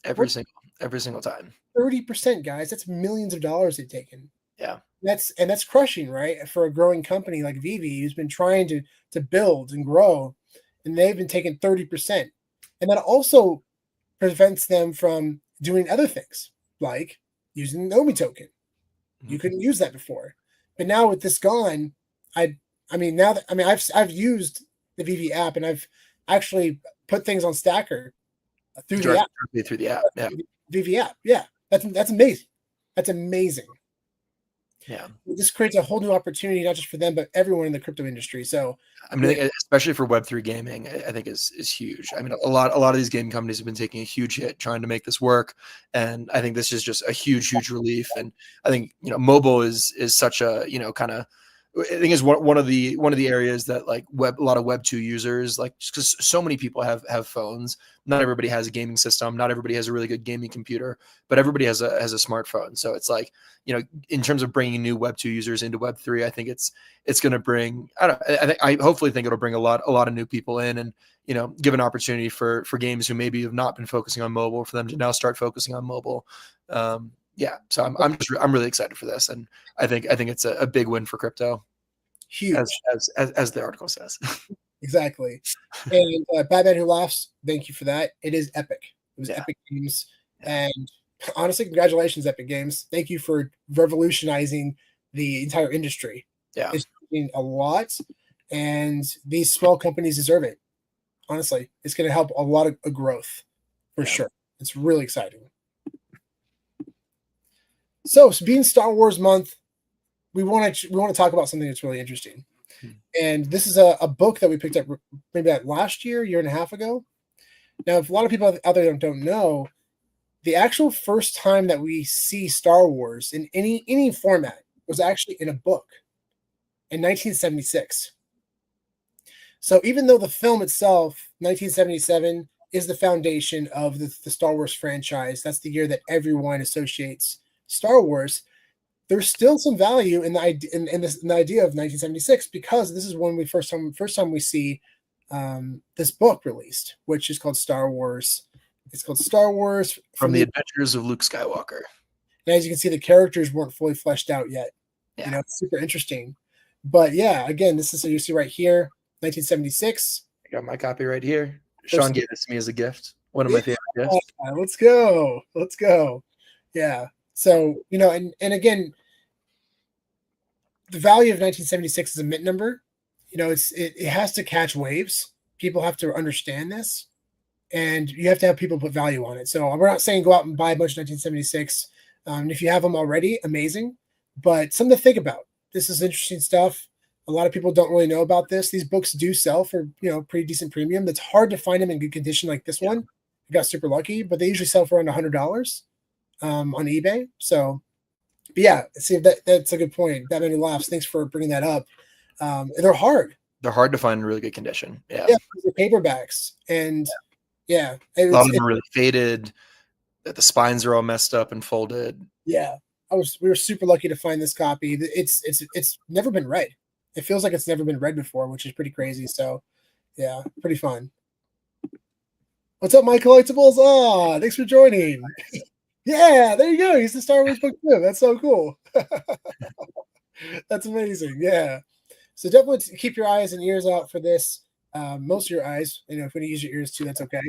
Every single time. 30%, guys. That's millions of dollars they've taken. Yeah. That's crushing, right? For a growing company like VeVe, who's been trying to build and grow, and they've been taking 30%. And that also prevents them from doing other things, like using the Omi token. You couldn't use that before. But now with this gone, I've used the VeVe app, and I've actually put things on Stacker through the app. Through the app, yeah. VeVe app, yeah. That's amazing. That's amazing. Yeah, this creates a whole new opportunity, not just for them, but everyone in the crypto industry. So, I mean, especially for Web3 gaming, I think is huge. I mean, a lot of these gaming companies have been taking a huge hit trying to make this work, and I think this is just a huge relief. And I think mobile is such a kind of. I think is one of the areas that like a lot of Web2 users, like, because so many people have phones. Not everybody has a gaming system. Not everybody has a really good gaming computer, but everybody has a smartphone. So it's like, in terms of bringing new Web2 users into Web3, I think it's going to bring. I hopefully think it'll bring a lot of new people in, and give an opportunity for games who maybe have not been focusing on mobile, for them to now start focusing on mobile. Yeah, so I'm really excited for this, and I think it's a big win for crypto. Huge, as the article says. Exactly. And Batman Who Laughs, thank you for that. It is epic. It was Epic Games, and honestly, congratulations, Epic Games. Thank you for revolutionizing the entire industry. Yeah, it's doing a lot, and these small companies deserve it. Honestly, it's going to help a lot of growth for sure. It's really exciting. So being Star Wars month, we want to talk about something that's really interesting. And this is a book that we picked up maybe last year and a half ago. Now, if a lot of people out there don't know, the actual first time that we see Star Wars in any format was actually in a book in 1976. So even though the film itself, 1977, is the foundation of the Star Wars franchise, that's the year that everyone associates Star Wars, there's still some value in the idea in the idea of 1976, because this is when we first time we see this book released, which is called Star Wars. It's called Star Wars from the Adventures of Luke Skywalker. And as you can see, the characters weren't fully fleshed out yet. Yeah. It's super interesting. But yeah, again, this is what you see right here, 1976. I got my copy right here. Sean gave this to me as a gift. One of my favorite gifts. Let's go. Yeah. So, and again, the value of 1976 is a mint number. It has to catch waves. People have to understand this, and you have to have people put value on it. So we're not saying go out and buy a bunch of 1976. If you have them already, amazing. But something to think about. This is interesting stuff. A lot of people don't really know about this. These books do sell for pretty decent premium. It's hard to find them in good condition like this one. I got super lucky, but they usually sell for around $100 on eBay. So, but yeah, see, that's a good point. That many laughs. Thanks for bringing that up. They're hard. They're hard to find in really good condition. Yeah, they're paperbacks, and a lot of them are really faded. The spines are all messed up and folded. Yeah, we were super lucky to find this copy. It's never been read. It feels like it's never been read before, which is pretty crazy. So, yeah, pretty fun. What's up, my collectibles? Thanks for joining. Yeah, there you go. He's the Star Wars book too. That's so cool. That's amazing. Yeah. So definitely keep your eyes and ears out for this. Most of your eyes. If you want to use your ears too, that's okay.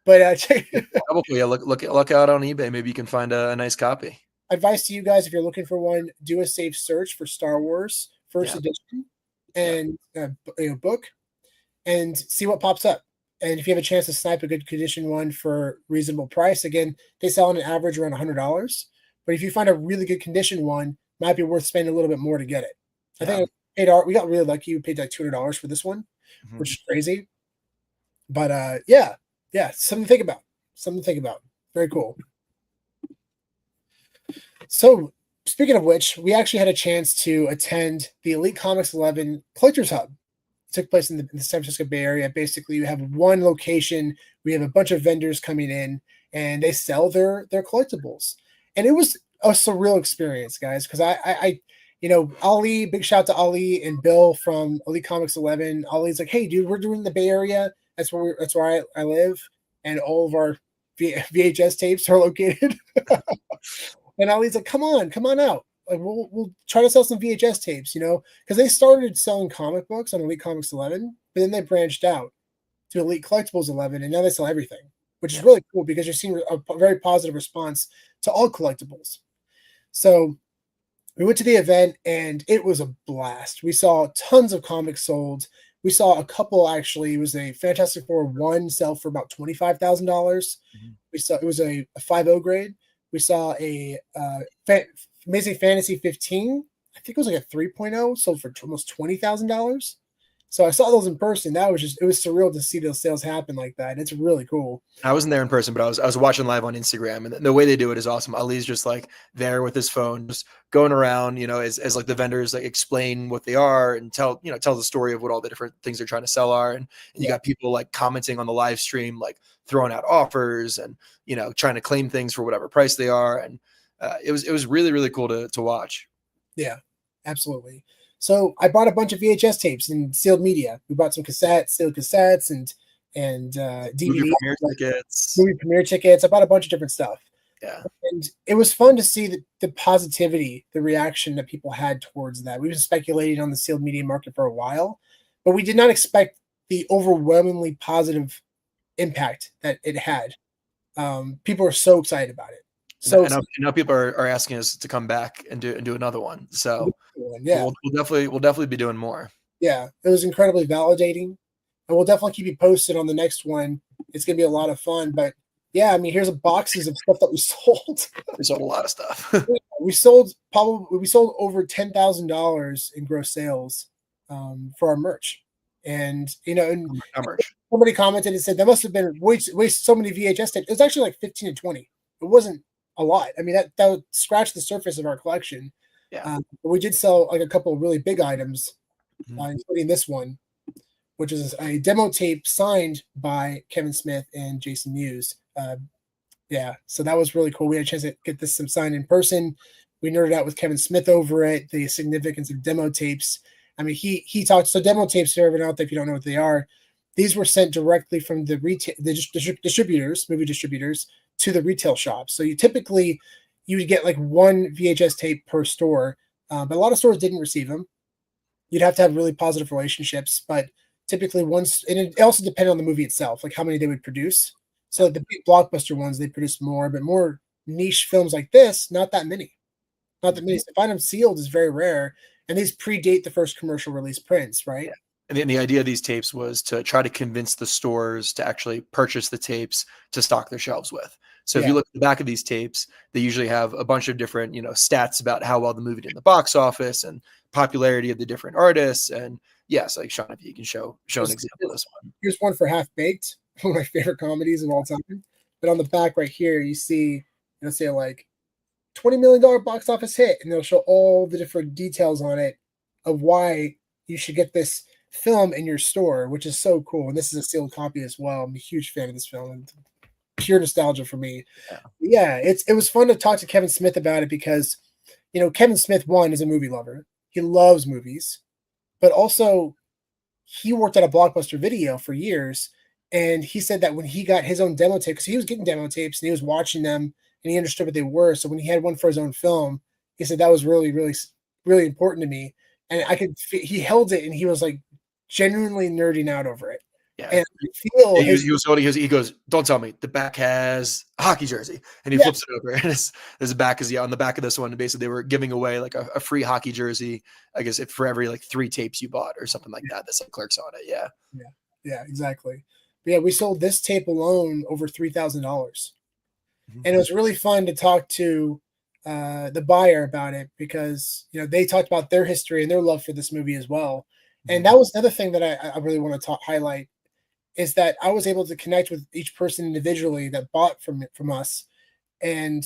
But look out on eBay. Maybe you can find a nice copy. Advice to you guys: if you're looking for one, do a safe search for Star Wars First Edition and book, and see what pops up. And if you have a chance to snipe a good condition one for reasonable price, again, they sell on an average around $100. But if you find a really good condition one, might be worth spending a little bit more to get it. I think we got really lucky. We paid like $200 for this one, which is crazy. But something to think about. Very cool. So speaking of which, we actually had a chance to attend the Elite Comics 11 Collectors Hub. It took place in the San Francisco Bay Area. Basically, you have one location. We have a bunch of vendors coming in, and they sell their collectibles. And it was a surreal experience, guys, because I Ali, big shout to Ali and Bill from Elite Comics 11. Ali's like, hey, dude, we're doing the Bay Area. That's where I live, and all of our VHS tapes are located. And Ali's like, come on out. Like we'll try to sell some VHS tapes, because they started selling comic books on Elite Comics 11, but then they branched out to Elite Collectibles 11, and now they sell everything, which is really cool because you're seeing a very positive response to all collectibles. So We went to the event and it was a blast. We saw tons of comics sold. We saw a couple actually. It was a Fantastic Four 1 sell for about $25,000. We saw it was a 5.0 grade. We saw a Amazing Fantasy 15. I think it was like a 3.0, sold for almost $20,000. So I saw those in person. It was surreal to see those sales happen like that. It's really cool. I wasn't there in person, but I was watching live on Instagram, and the way they do it is awesome. Ali's just like there with his phone, just going around, as like the vendors like explain what they are and tell the story of what all the different things they're trying to sell are. And you got people like commenting on the live stream, like throwing out offers and, trying to claim things for whatever price they are. And it was really, really cool to watch. Yeah, absolutely. So I bought a bunch of VHS tapes and sealed media. We bought some sealed cassettes, and DVD movie premiere tickets. I bought a bunch of different stuff. Yeah, and it was fun to see the positivity, the reaction that people had towards that. We've been speculating on the sealed media market for a while, but we did not expect the overwhelmingly positive impact that it had. People are so excited about it. So and now people are asking us to come back and do another one. So yeah, we'll definitely be doing more. Yeah, it was incredibly validating, and we'll definitely keep you posted on the next one. It's gonna be a lot of fun. But yeah, I mean, here's boxes of stuff that we sold. We sold a lot of stuff. we sold over $10,000 in gross sales for our merch, and How much? Somebody commented and said there must have been waste so many VHS tapes. It was actually like 15 to 20. It wasn't a lot. I mean, that would scratch the surface of our collection. Yeah. But we did sell like a couple of really big items, including this one, which is a demo tape signed by Kevin Smith and Jason Mewes. Yeah, so that was really cool. We had a chance to get this signed in person. We nerded out with Kevin Smith over it, the significance of demo tapes. I mean, he talked. So demo tapes, for everyone out there, if you don't know what they are, these were sent directly from the distributors, movie distributors, to the retail shops. So you would get like one VHS tape per store, but a lot of stores didn't receive them. You'd have to have really positive relationships, but typically and it also depended on the movie itself, like how many they would produce. So the big blockbuster ones, they produce more, but more niche films like this, not that many. So to find them sealed is very rare, and these predate the first commercial release prints, right? Yeah. And then the idea of these tapes was to try to convince the stores to actually purchase the tapes to stock their shelves with. So if you look at the back of these tapes, they usually have a bunch of different, stats about how well the movie did in the box office and popularity of the different artists. And yes, like Sean, if you can show an example of this one. Here's one for Half Baked, one of my favorite comedies of all time. But on the back right here, you see, it'll say like $20 million box office hit, and they'll show all the different details on it of why you should get this film in your store, which is so cool. And this is a sealed copy as well. I'm a huge fan of this film, and pure nostalgia for me. Yeah, it was fun to talk to Kevin Smith about it because, Kevin Smith, one, is a movie lover. He loves movies, but also he worked at a Blockbuster Video for years, and he said that when he got his own demo tape, because he was getting demo tapes and he was watching them and he understood what they were. So when he had one for his own film, he said that was really, really, really important to me. And he held it and he was like genuinely nerding out over it. Yeah. And I feel he goes, don't tell me the back has a hockey jersey, and he flips it over, and his back is on the back of this one. Basically, they were giving away like a free hockey jersey, I guess, for every like 3 tapes you bought or something like that. That's like Clerks on it. Yeah, exactly. But yeah, we sold this tape alone over $3,000, and it was really fun to talk to the buyer about it because they talked about their history and their love for this movie as well. And that was another thing that I really want to highlight. Is that I was able to connect with each person individually that bought from us and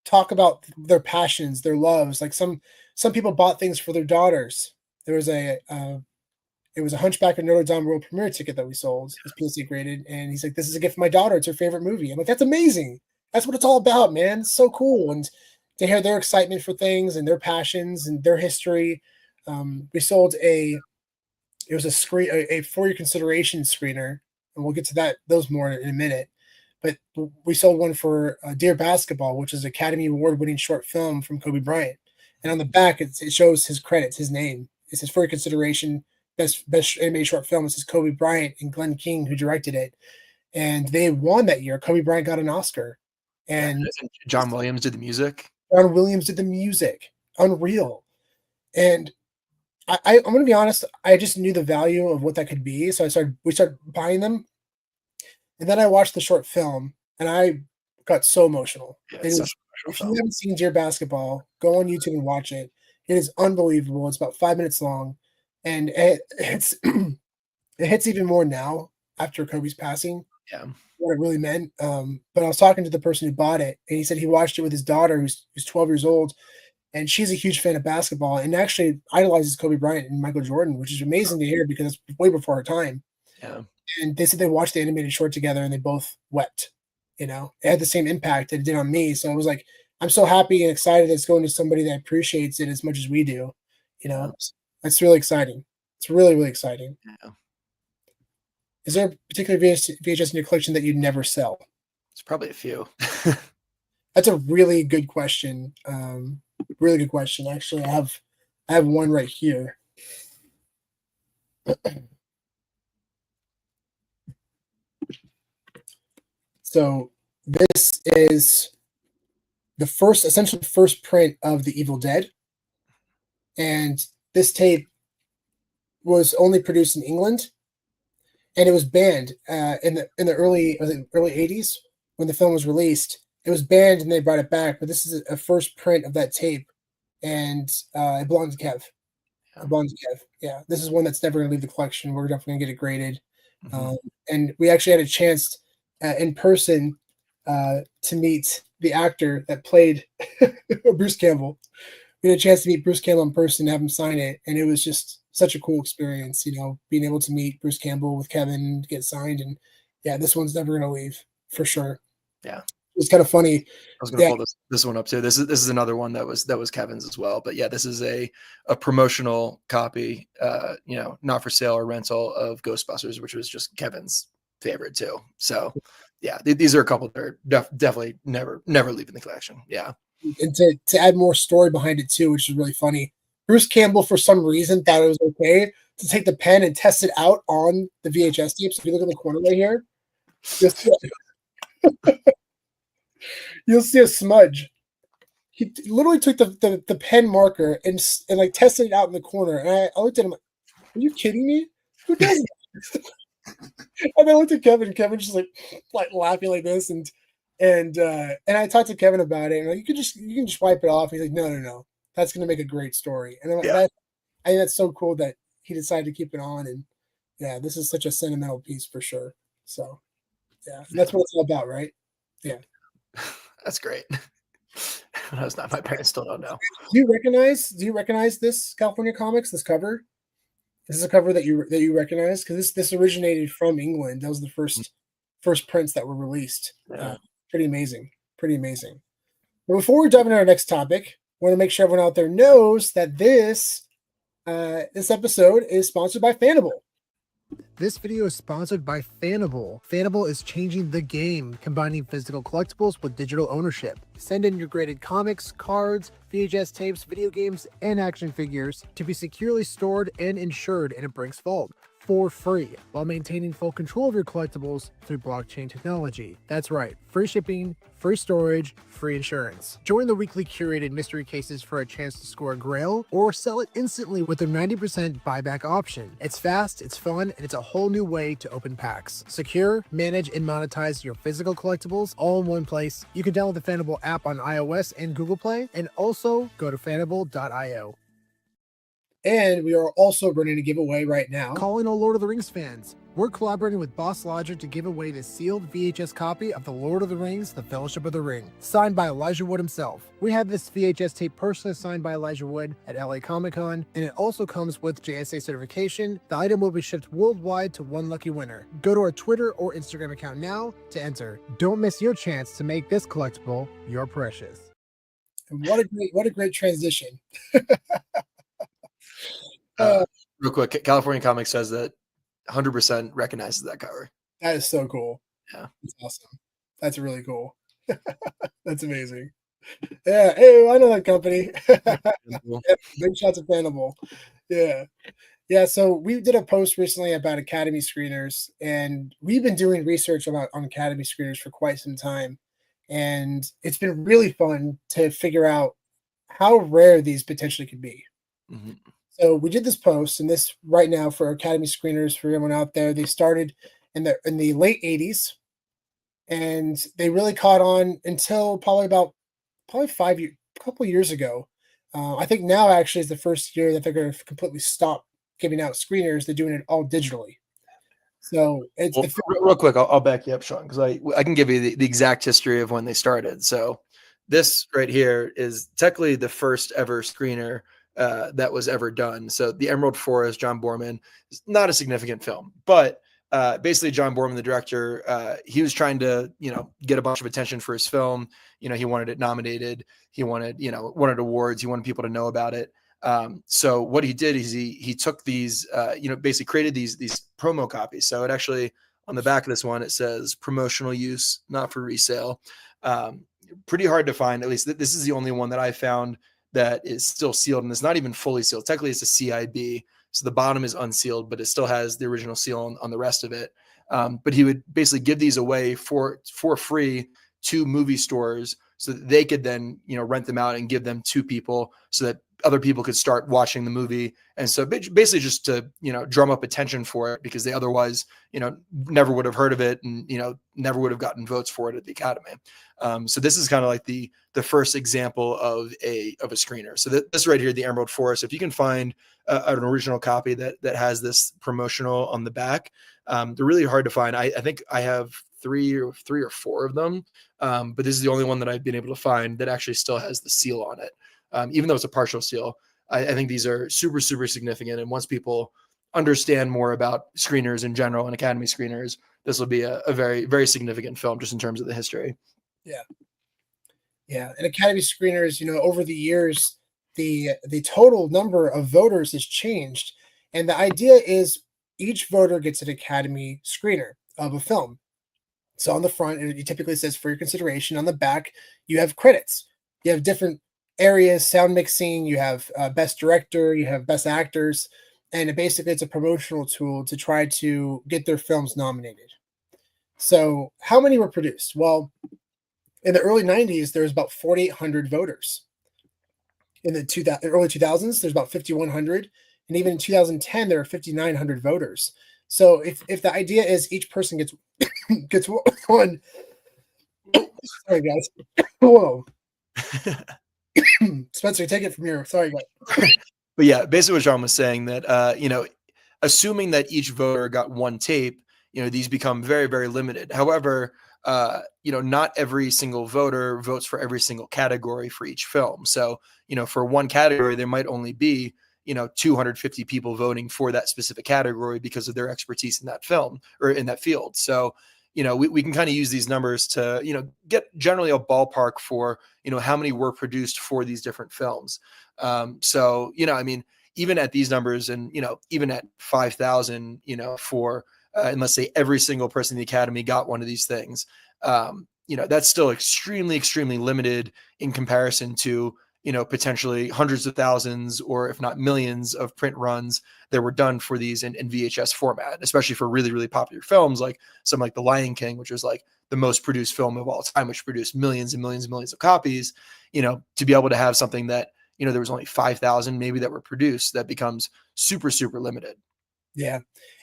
talk about their passions, their loves. Like some people bought things for their daughters. There was it was a Hunchback of Notre Dame world premiere ticket that we sold. It's PSA graded, and he's like, "This is a gift for my daughter. It's her favorite movie." I'm like, "That's amazing. That's what it's all about, man. It's so cool." And to hear their excitement for things and their passions and their history. We sold a for your consideration screener. And we'll get to those more in a minute. But we sold one for Dear Basketball, which is an Academy Award-winning short film from Kobe Bryant. And on the back, it shows his credits, his name. It says, for your consideration, best animated short film. It says Kobe Bryant and Glenn King, who directed it. And they won that year. Kobe Bryant got an Oscar. And John Williams did the music. John Williams did the music. unreal. And I'm going to be honest, I just knew the value of what that could be. So we started buying them. And then I watched the short film and I got so emotional. Yeah, If you haven't seen Dear Basketball, go on YouTube and watch it. It is unbelievable. It's about 5 minutes long. And it's it hits even more now after Kobe's passing. Yeah. What it really meant. But I was talking to the person who bought it, and he said he watched it with his daughter, who's 12 years old, and she's a huge fan of basketball and actually idolizes Kobe Bryant and Michael Jordan, which is amazing to hear because it's way before her time. Yeah. And they said they watched the animated short together and they both wept. You know, it had the same impact that it did on me. So I was like, I'm so happy and excited that it's going to somebody that appreciates it as much as we do. You know, that's really exciting. It's really, really exciting. Yeah. Is there a particular VHS in your collection that you'd never sell? It's probably a few. That's a really good question. Really good question. Actually, I have one right here. So this is essentially the first print of The Evil Dead. And this tape was only produced in England, and it was banned in the early 80s when the film was released. It was banned and they brought it back, but this is a first print of that tape, and it belongs to Kev. It belongs to Kev. Yeah, this is one that's never going to leave the collection. We're definitely going to get it graded. And we actually had a chance in person to meet the actor that played Bruce Campbell. We had a chance to meet Bruce Campbell in person, have him sign it, and it was just such a cool experience, you know, being able to meet Bruce Campbell with Kevin, get signed, and yeah, this one's never going to leave for sure. Yeah. It's kind of funny. I was going to pull this one up too. This is another one that was Kevin's as well. But yeah, this is a promotional copy, you know, not for sale or rental of Ghostbusters, which was just Kevin's favorite too. So yeah, these are a couple that are definitely never leaving the collection. Yeah. And to add more story behind it too, which is really funny. Bruce Campbell, for some reason, thought it was okay to take the pen and test it out on the VHS tape. So if you look in the corner right here, you'll see a smudge. He literally took the pen marker and like tested it out in the corner. And I looked at him like, "Are you kidding me? Who does that?" And I looked at Kevin. And Kevin just like laughing like this, and I talked to Kevin about it. And like, you can just wipe it off. He's like, no, that's going to make a great story. And I think that's so cool that he decided to keep it on. And yeah, this is such a sentimental piece for sure. So yeah, and that's what it's all about, right? Yeah. That's great. That's not, my parents still don't know. Do you recognize this California Comics, this cover? This is a cover that you recognize because this originated from England. That was the first prints that were released. Yeah. Pretty amazing. But before we dive into our next topic, I want to make sure everyone out there knows that this episode is sponsored by Fanable. This video is sponsored by Fanable. Fanable is changing the game, combining physical collectibles with digital ownership. Send in your graded comics, cards, VHS tapes, video games, and action figures to be securely stored and insured in a Brinks vault for free, while maintaining full control of your collectibles through blockchain technology. That's right, free shipping, free storage, free insurance. Join the weekly curated mystery cases for a chance to score a Grail, or sell it instantly with their 90% buyback option. It's fast, it's fun, and it's a whole new way to open packs. Secure, manage, and monetize your physical collectibles all in one place. You can download the Fanable app on iOS and Google Play, and also go to fanable.io. And we are also running a giveaway right now. Calling all Lord of the Rings fans. We're collaborating with Boss Logic to give away the sealed VHS copy of The Lord of the Rings, The Fellowship of the Ring, signed by Elijah Wood himself. We have this VHS tape personally signed by Elijah Wood at LA Comic-Con, and it also comes with JSA certification. The item will be shipped worldwide to one lucky winner. Go to our Twitter or Instagram account now to enter. Don't miss your chance to make this collectible your precious. And what a great transition. Real quick, California Comics says that 100% recognizes that cover. That is so cool. Yeah, it's awesome. That's really cool. That's amazing. Yeah, hey, I know that company. Big shots of Fanable. Yeah. So we did a post recently about Academy screeners, and we've been doing research on Academy screeners for quite some time, and it's been really fun to figure out how rare these potentially could be. Mm-hmm. So we did this post, and this right now for Academy screeners for everyone out there. They started in the late '80s, and they really caught on until probably 5 years, a couple years ago. I think now actually is the first year that they're going to completely stop giving out screeners. They're doing it all digitally. So Well, real quick, I'll back you up, Sean, because I can give you the exact history of when they started. So this right here is technically the first ever screener that was ever done. So the Emerald Forest, John Borman, is not a significant film, but basically John Borman, the director, he was trying to get a bunch of attention for his film. He wanted it nominated. He wanted awards. He wanted people to know about it. So what he did is he took these, basically created these promo copies. So it actually, on the back of this one, it says promotional use, not for resale. Pretty hard to find. At least this is the only one that I found that is still sealed, and it's not even fully sealed. Technically, it's a CIB. So the bottom is unsealed, but it still has the original seal on the rest of it. But he would basically give these away for free to movie stores so that they could then, rent them out and give them to people so that other people could start watching the movie. And so basically just to, drum up attention for it, because they otherwise, never would have heard of it and, never would have gotten votes for it at the Academy. So this is kind of like the first example of a screener. So this right here, the Emerald Forest, if you can find an original copy that has this promotional on the back, they're really hard to find. I think I have three or four of them. But this is the only one that I've been able to find that actually still has the seal on it. Even though it's a partial seal, I think these are super, super significant. And once people understand more about screeners in general and Academy screeners, this will be a very, very significant film just in terms of the history. Yeah. Yeah. And Academy screeners, over the years, the total number of voters has changed. And the idea is each voter gets an Academy screener of a film. So on the front, it typically says for your consideration. On the back, you have credits. You have different areas, sound mixing, you have best director, you have best actors, and basically it's a promotional tool to try to get their films nominated. So how many were produced? Well, in the early 90s, there was about 4,800 voters. In the early 2000s, there's about 5,100. And even in 2010, there are 5,900 voters. So if the idea is each person gets one, sorry guys, whoa. Spencer, take it from here. Sorry, guys. But yeah, basically what John was saying that, assuming that each voter got one tape, these become very, very limited. However, not every single voter votes for every single category for each film. So, for one category, there might only be, 250 people voting for that specific category because of their expertise in that film or in that field. So, we can kind of use these numbers to, get generally a ballpark for, how many were produced for these different films. So, even at these numbers and, even at 5,000, for, and let's say every single person in the Academy got one of these things, that's still extremely, extremely limited in comparison to, potentially hundreds of thousands or if not millions of print runs that were done for these in VHS format, especially for really, really popular films like something like The Lion King, which was like the most produced film of all time, which produced millions and millions and millions of copies. To be able to have something that, there was only 5,000 maybe that were produced, that becomes super, super limited. Yeah.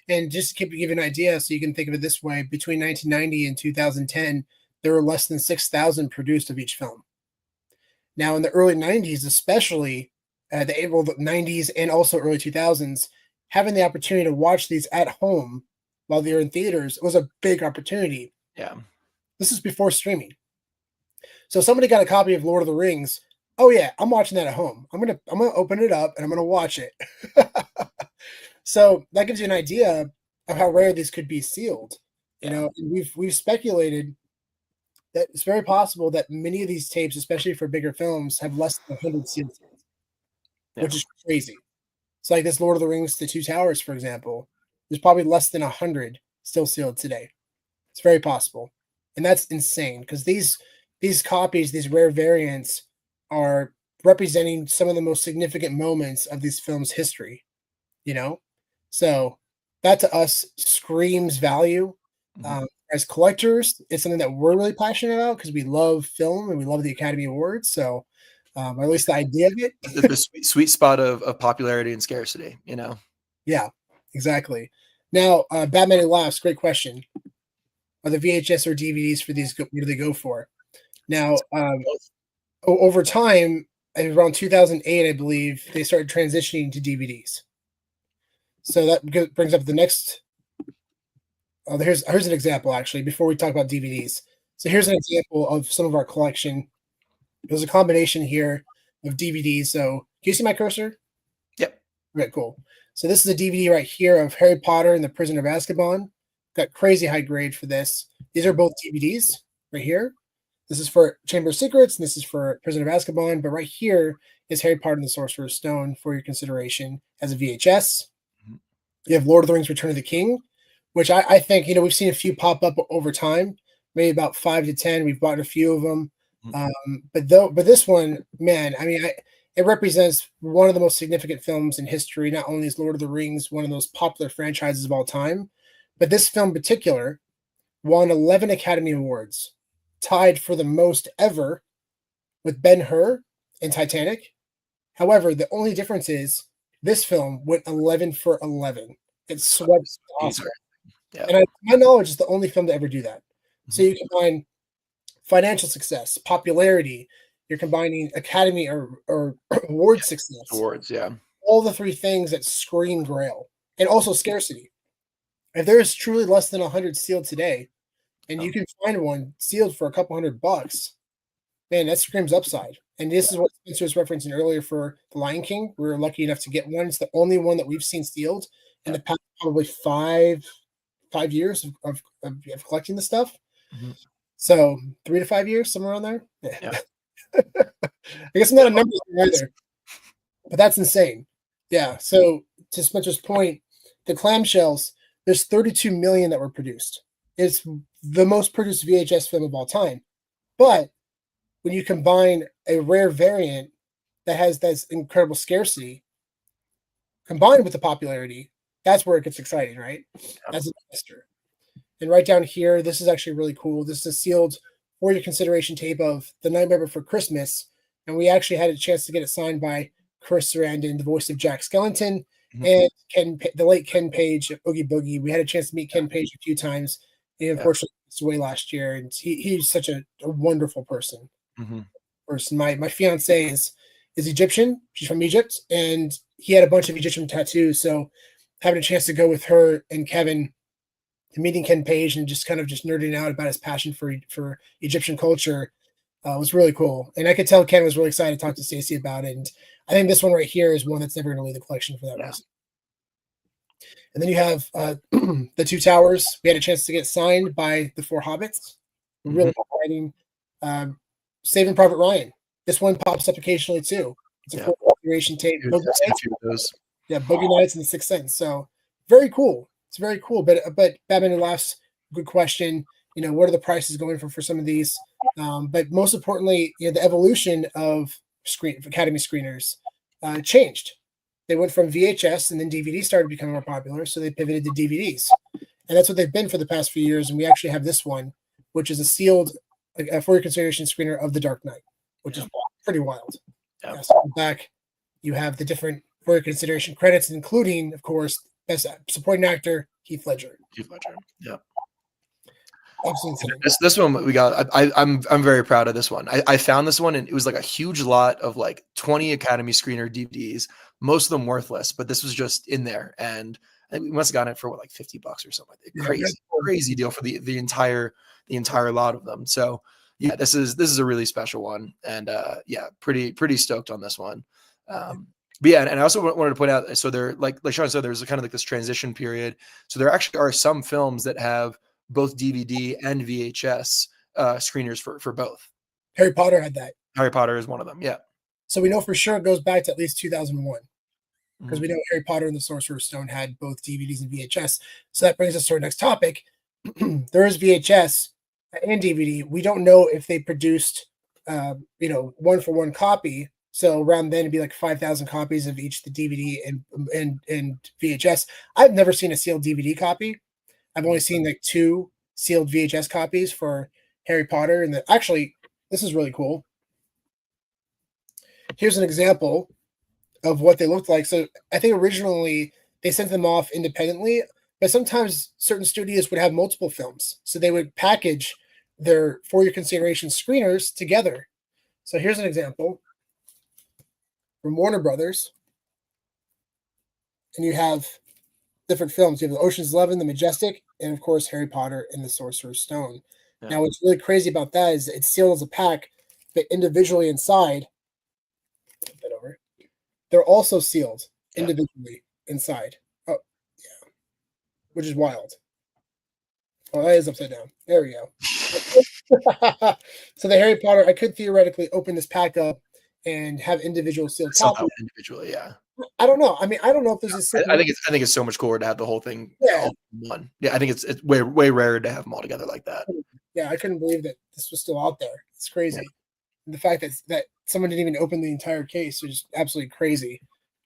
And just to give you an idea, so you can think of it this way, between 1990 and 2010, there were less than 6,000 produced of each film. Now, in the early 90s, especially the 90s and also early 2000s, having the opportunity to watch these at home while they're in theaters was a big opportunity. Yeah. This is before streaming. So somebody got a copy of Lord of the Rings. Oh yeah, I'm watching that at home. I'm gonna open it up and I'm gonna watch it. So that gives you an idea of how rare these could be sealed. And we've speculated that it's very possible that many of these tapes, especially for bigger films, have less than 100 sealed, which is crazy. It's like this Lord of the Rings, The Two Towers, for example. There's probably less than 100 still sealed today. It's very possible. And that's insane because these copies, these rare variants, are representing some of the most significant moments of these films' history. So that to us screams value. As collectors, it's something that we're really passionate about because we love film and we love the Academy Awards. So or at least the idea of it. The sweet spot of popularity and scarcity, you know? Yeah, exactly. Now, Batman Who Laughs, great question. Are the VHS or DVDs for these, what do they go for? Now, over time, around 2008, I believe, they started transitioning to DVDs. So that brings up the next. Here's an example, actually, before we talk about DVDs. So here's an example of some of our collection. There's a combination here of DVDs. So can you see my cursor? Yep. Okay, cool. So this is a DVD right here of Harry Potter and the Prisoner of Azkaban. Got crazy high grade for this. These are both DVDs right here. This is for Chamber of Secrets, and this is for Prisoner of Azkaban. But right here is Harry Potter and the Sorcerer's Stone for your consideration as a VHS. You have Lord of the Rings: Return of the King, which I think, we've seen a few pop up over time, maybe about 5 to 10. We've bought a few of them. But this one, man, I mean, it represents one of the most significant films in history. Not only is Lord of the Rings one of the most popular franchises of all time, but this film in particular won 11 Academy Awards, tied for the most ever with Ben-Hur and Titanic. However, the only difference is this film went 11 for 11. It swept the Oscar. Yeah. And to my knowledge, it's the only film to ever do that. So you combine financial success, popularity, you're combining Academy or award success. Awards, yeah. All the three things that scream Grail. And also scarcity. If there's truly less than 100 sealed today, and you can find one sealed for a couple $100, man, that screams upside. And this is what Spencer was referencing earlier for The Lion King. We were lucky enough to get one. It's the only one that we've seen sealed in the past probably five years of collecting the stuff. So 3 to 5 years, somewhere around there. Yeah. I guess I'm not a number either, but that's insane. Yeah. So to Spencer's point, the clamshells, there's 32 million that were produced. It's the most produced VHS film of all time. But when you combine a rare variant that has this incredible scarcity combined with the popularity, that's where it gets exciting, right? As an investor. And right down here, this is actually really cool. This is a sealed for your consideration tape of The Nightmare Before Christmas. And we actually had a chance to get it signed by Chris Sarandon, the voice of Jack Skellington, and the late Ken Page of Oogie Boogie. We had a chance to meet Ken Page a few times. He unfortunately passed away last year. And he's such a wonderful person. My fiance is Egyptian. She's from Egypt. And he had a bunch of Egyptian tattoos. So having a chance to go with her and Kevin, meeting Ken Page and just nerding out about his passion for Egyptian culture was really cool. And I could tell Ken was really excited to talk to Stacey about it. And I think this one right here is one that's never going to leave the collection for that reason. And then you have the Two Towers. We had a chance to get signed by the Four Hobbits. Really exciting. Saving Private Ryan. This one pops up occasionally too. It's a full configuration tape. Boogie Nights and The Sixth Sense. So very cool. It's very cool. But Batman Who Laughs, good question. What are the prices going for some of these? But most importantly, the evolution of Academy screeners changed. They went from VHS and then DVD started becoming more popular, so they pivoted to DVDs. And that's what they've been for the past few years. And we actually have this one, which is a sealed for your consideration screener of The Dark Knight, which is pretty wild. So back, you have the different for your consideration credits, including, of course, Best Supporting Actor, Heath Ledger. Yeah. Absolutely. This one we got. I'm very proud of this one. I found this one and it was like a huge lot of like 20 Academy screener DVDs, most of them worthless, but this was just in there, and I think we must have gotten it for like $50 or something like that. Crazy deal for the entire lot of them. So yeah, this is a really special one, and pretty stoked on this one. But yeah, and I also wanted to point out, so there, like Sean said, there's kind of like this transition period. So there actually are some films that have both DVD and VHS screeners for both. Harry Potter had that. Harry Potter is one of them, yeah. So we know for sure it goes back to at least 2001. Because we know Harry Potter and the Sorcerer's Stone had both DVDs and VHS. So that brings us to our next topic. There is VHS and DVD. We don't know if they produced, one for one copy. So around then it'd be like 5,000 copies of each the DVD and VHS. I've never seen a sealed DVD copy. I've only seen like 2 sealed VHS copies for Harry Potter. And actually, this is really cool. here's an example of what they looked like. So I think originally they sent them off independently, but sometimes certain studios would have multiple films. So they would package their for your consideration screeners together. So here's an example from Warner Brothers. And you have different films. You have the Ocean's 11, The Majestic, and of course Harry Potter and the Sorcerer's Stone. Yeah. Now what's really crazy about that is it's sealed as a pack, but individually inside, flip that over, they're also sealed individually inside. Oh, yeah. Which is wild. Oh, that is upside down. There we go. So the Harry Potter, I could theoretically open this pack up and have individual sealed copies. Individually, yeah. I don't know. I mean, I don't know if there's I think it's so much cooler to have the whole thing all in one. Yeah, I think it's way rarer to have them all together like that. Yeah, I couldn't believe that this was still out there. It's crazy. Yeah. And the fact that someone didn't even open the entire case was absolutely crazy.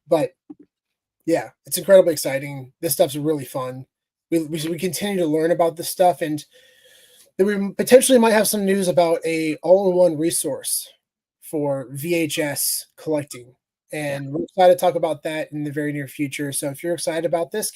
But yeah, it's incredibly exciting. This stuff's really fun. We continue to learn about this stuff, and we potentially might have some news about a all-in-one resource for VHS collecting. And we're excited to talk about that in the very near future. So if you're excited about this,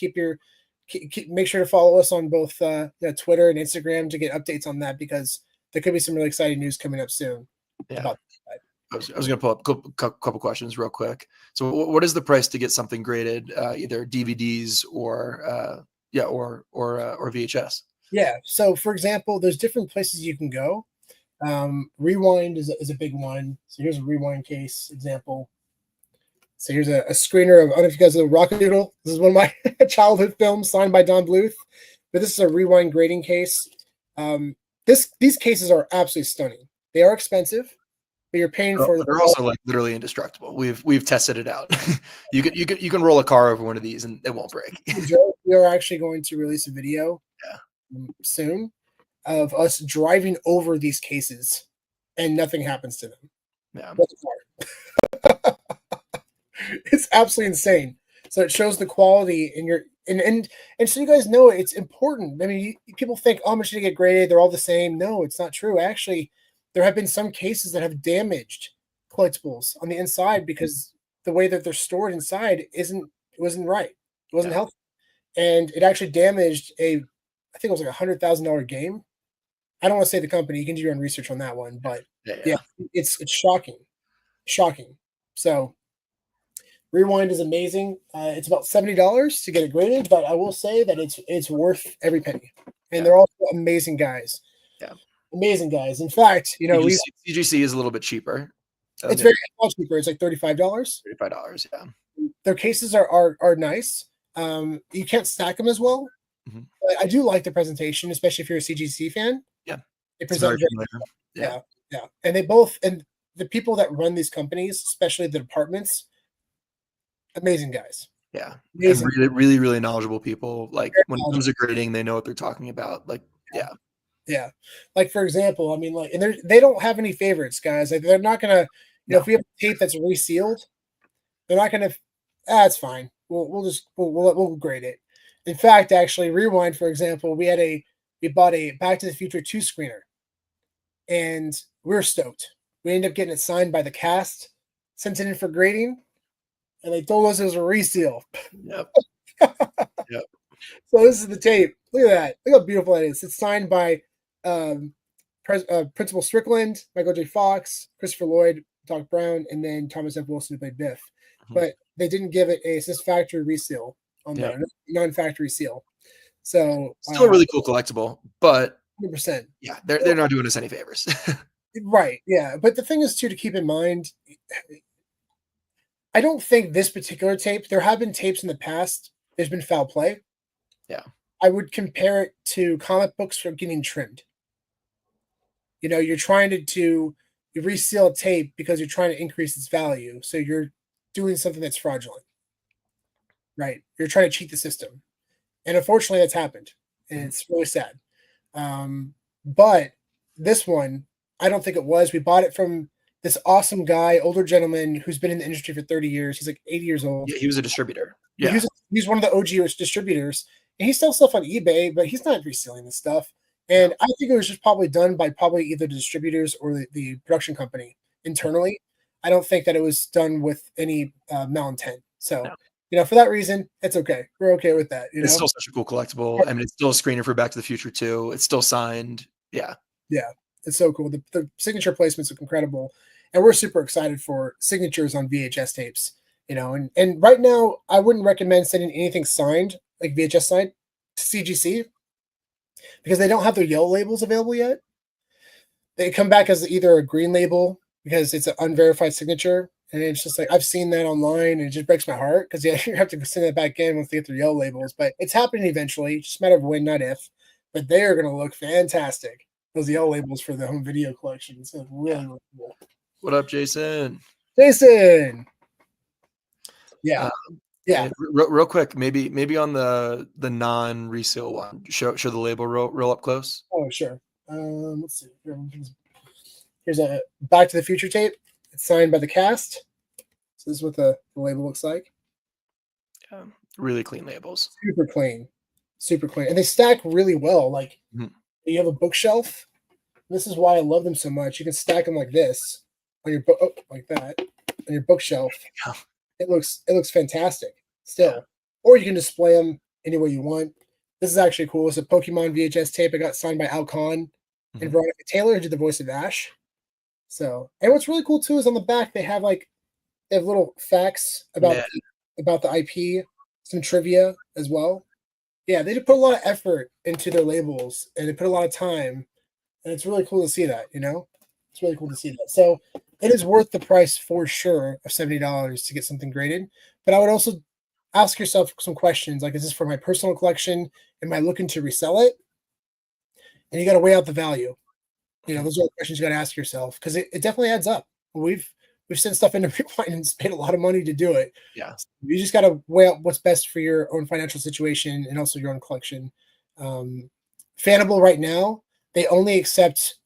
make sure to follow us on both Twitter and Instagram to get updates on that, because there could be some really exciting news coming up soon. Yeah. About that. I was going to pull up a couple questions real quick. So what is the price to get something graded, either DVDs or VHS? Yeah. So for example, there's different places you can go. Rewind is a big one. So here's a Rewind case example. So here's a screener of, I don't know if you guys know Rockadoodle. This is one of my childhood films signed by Don Bluth. But this is a Rewind grading case. These cases are absolutely stunning. They are expensive, but you're paying for. They're also like literally indestructible. We've tested it out. you can roll a car over one of these and it won't break. We are actually going to release a video soon of us driving over these cases, and nothing happens to them. Yeah. It's absolutely insane. So it shows the quality in your and so you guys know it's important. I mean, people think, oh, I'm just going to get graded. They're all the same. No, it's not true. Actually, there have been some cases that have damaged collectibles on the inside because the way that they're stored inside wasn't right. It wasn't healthy, and it actually damaged I think it was like $100,000 game. I don't want to say the company. You can do your own research on that one, but it's shocking. So Rewind is amazing. It's about $70 to get it graded, but I will say that it's worth every penny. And they're also amazing guys. Yeah, amazing guys. In fact, CGC is a little bit cheaper. It's very much cheaper. It's like $35. $35, yeah. Their cases are nice. You can't stack them as well. Mm-hmm. But I do like the presentation, especially if you're a CGC fan. Yeah, they present yeah. And the people that run these companies, especially the departments, amazing guys. Yeah, amazing. And really, really, really knowledgeable people. Like when it comes to grading, they know what they're talking about. Like, yeah. Like for example, I mean, like, and they don't have any favorites, guys. Like they're not gonna, if we have a tape that's resealed, they're not gonna. It's fine. We'll grade it. In fact, actually, Rewind, for example, we bought a Back to the Future 2 screener, and we were stoked. We ended up getting it signed by the cast, sent it in for grading, and they told us it was a reseal. Yep. So this is the tape. Look at that. Look how beautiful that is. It's signed by Principal Strickland, Michael J. Fox, Christopher Lloyd, Doc Brown, and then Thomas F. Wilson, who played Biff. Mm-hmm. But they didn't give it a factory reseal on there, non-factory seal. So still a really cool collectible, but 100%. Yeah, they're not doing us any favors. Right. Yeah. But the thing is too, to keep in mind, I don't think this particular tape, there have been tapes in the past, there's been foul play. Yeah. I would compare it to comic books for getting trimmed. You're trying to reseal a tape because you're trying to increase its value. So you're doing something that's fraudulent. Right. You're trying to cheat the system. And unfortunately that's happened. And it's really sad. But this one, I don't think it was. We bought it from this awesome guy, older gentleman who's been in the industry for 30 years. He's like 80 years old. Yeah, he was a distributor. Yeah. He's one of the OG distributors. And he sells stuff on eBay, but he's not reselling this stuff. And I think it was just probably done by either the distributors or the production company internally. I don't think that it was done with any malintent. So, for that reason, it's okay. We're okay with that. It's still such a cool collectible. I mean, it's still a screener for Back to the Future 2. It's still signed. Yeah. Yeah. It's so cool. The signature placements look incredible. And we're super excited for signatures on VHS tapes, and right now I wouldn't recommend sending anything signed, like VHS signed, to CGC because they don't have their yellow labels available yet. They come back as either a green label because it's an unverified signature. And it's just like, I've seen that online and it just breaks my heart because you have to send that back in once they get their yellow labels. But it's happening eventually. It's just a matter of when, not if. But they are going to look fantastic. Those yellow labels for the home video collection. It's really, really cool. What up, Jason? Jason! Yeah. Yeah. Real quick, maybe on the non-reseal one, show the label real up close. Oh, sure. Let's see. Here's a Back to the Future tape. It's signed by the cast. So this is what the label looks like. Yeah, really clean labels. Super clean. Super clean. And they stack really well. Like you have a bookshelf. This is why I love them so much. You can stack them like this on your book, like that, on your bookshelf. Yeah. It looks fantastic still. Or you can display them any way you want. This is actually cool. It's a Pokemon VHS tape. It got signed by Alcon and Veronica Taylor, who did the voice of Ash. So, and what's really cool too is on the back they have little facts about the IP, some trivia as well. Yeah, they did put a lot of effort into their labels and they put a lot of time, and it's really cool to see that. It's really cool to see that. So it is worth the price for sure of $70 to get something graded. But I would also ask yourself some questions like, is this for my personal collection? Am I looking to resell it? And you got to weigh out the value. Those are the questions you got to ask yourself because it definitely adds up. We've sent stuff into Rewind and paid a lot of money to do it. Yeah, so you just got to weigh out what's best for your own financial situation and also your own collection. Fanable right now, they only accept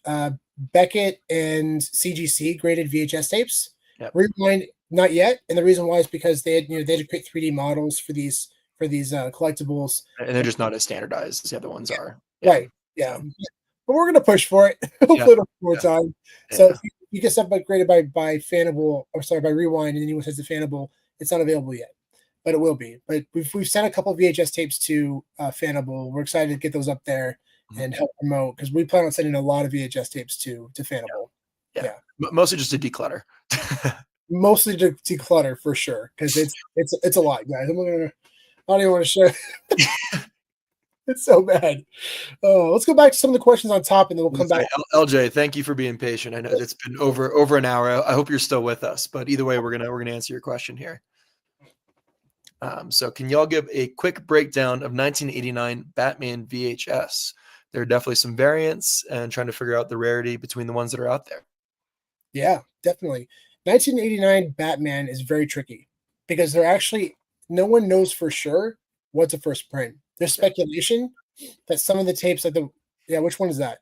Beckett and CGC graded VHS tapes. Yep. Rewind not yet, and the reason why is because they had to create 3D models for these collectibles, and they're just not as standardized as the other ones are. Right? Yeah. But we're going to push for it. Hopefully more time. So if you get stuff graded by Fanable, or sorry, by Rewind, and anyone says the Fanable, it's not available yet, but it will be. But we've sent a couple of VHS tapes to Fanable. We're excited to get those up there and help promote because we plan on sending a lot of VHS tapes to Fanable. Yeah. Mostly just to declutter. Mostly to declutter for sure because it's a lot, guys. I don't even want to show. It's so bad. Let's go back to some of the questions on top, and then we'll come back. LJ, thank you for being patient. I know it's been over an hour. I hope you're still with us, but either way, we're gonna answer your question here. So, can y'all give a quick breakdown of 1989 Batman VHS? There are definitely some variants, and trying to figure out the rarity between the ones that are out there. Yeah, definitely. 1989 Batman is very tricky because no one knows for sure what's a first print. There's speculation that some of the tapes, which one is that?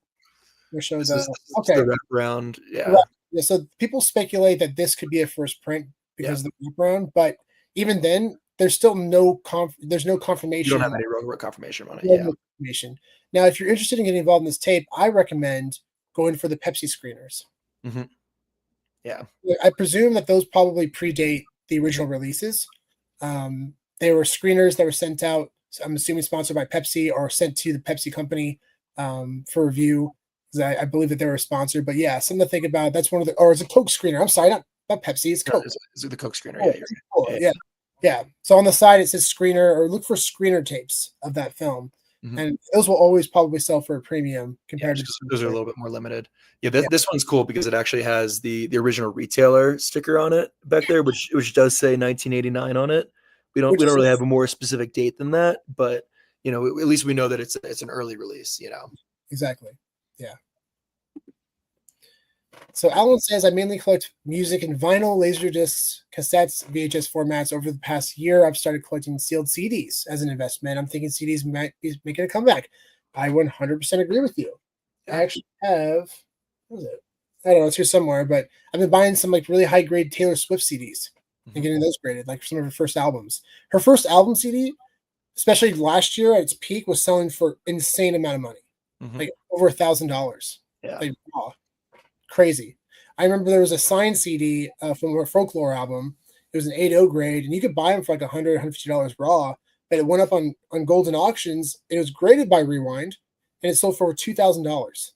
We'll show the wraparound. Yeah. Yeah. So people speculate that this could be a first print because of the wraparound, but even then, there's still no confirmation. You don't have any real confirmation on it. No confirmation. Now, if you're interested in getting involved in this tape, I recommend going for the Pepsi screeners. Mm-hmm. Yeah. I presume that those probably predate the original releases. They were screeners that were sent out. I'm assuming sponsored by Pepsi or sent to the Pepsi company for review. I believe that they were sponsored, but yeah, something to think about. That's one of or it's a Coke screener. I'm sorry, not Pepsi. It's Coke. Is it the Coke screener? Oh, yeah, yeah. So on the side it says screener, or look for screener tapes of that film, and those will always probably sell for a premium compared to those are a little bit more limited. Yeah, this one's cool because it actually has the original retailer sticker on it back there, which does say 1989 on it. We don't really have a more specific date than that, but at least we know that it's an early release. Exactly. Yeah. So Alan says, I mainly collect music in vinyl, laser discs, cassettes, VHS formats. Over the past year, I've started collecting sealed CDs as an investment. I'm thinking CDs might be making a comeback. I 100% agree with you. I actually have, what is it? I don't know, it's here somewhere, but I've been buying some really high grade Taylor Swift CDs and getting those graded, like some of her first albums. Her first album CD, especially last year at its peak, was selling for insane amount of money, like over $1,000. Yeah. Crazy. I remember there was a signed CD from a folklore album. It was an 8.0 grade, and you could buy them for like $100, $150 raw. But it went up on golden auctions. It was graded by Rewind, and it sold for over $2,000.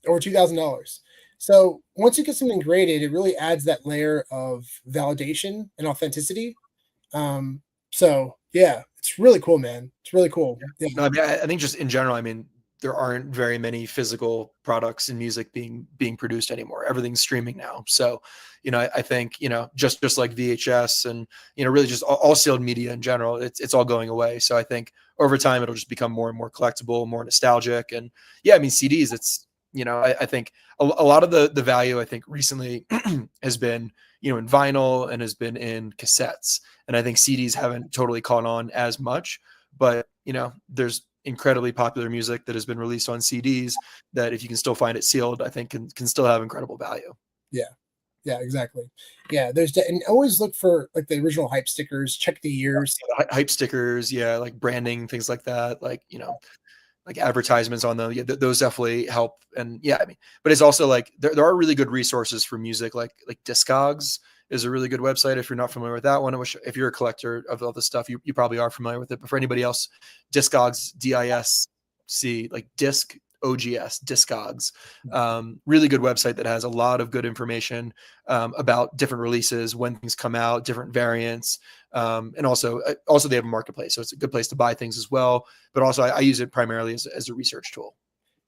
Over $2,000. So once you get something graded, it really adds that layer of validation and authenticity. So yeah, it's really cool, man. It's really cool. Yeah. No, I mean, I think just in general, I mean, there aren't very many physical products in music being produced anymore. Everything's streaming now. So, I think, just like VHS and, really just all sealed media in general, it's all going away. So I think over time, it'll just become more and more collectible, more nostalgic. And yeah, I mean, CDs, it's, I think a lot of the value, I think recently has been, in vinyl and has been in cassettes. And I think CDs haven't totally caught on as much, but, there's incredibly popular music that has been released on CDs that if you can still find it sealed, I think can still have incredible value. Yeah, exactly. Yeah, and always look for like the original hype stickers, check the years. Hype stickers, yeah, like branding, things like that, like, like advertisements on them. Yeah, those definitely help. And yeah, I mean, but it's also like there are really good resources for music, like Discogs is a really good website if you're not familiar with that one. Which if you're a collector of all this stuff, you probably are familiar with it. But for anybody else, Discogs, DISC, like disc OGS, Discogs, really good website that has a lot of good information about different releases, when things come out, different variants, and also they have a marketplace, so it's a good place to buy things as well. But also, I use it primarily as a research tool.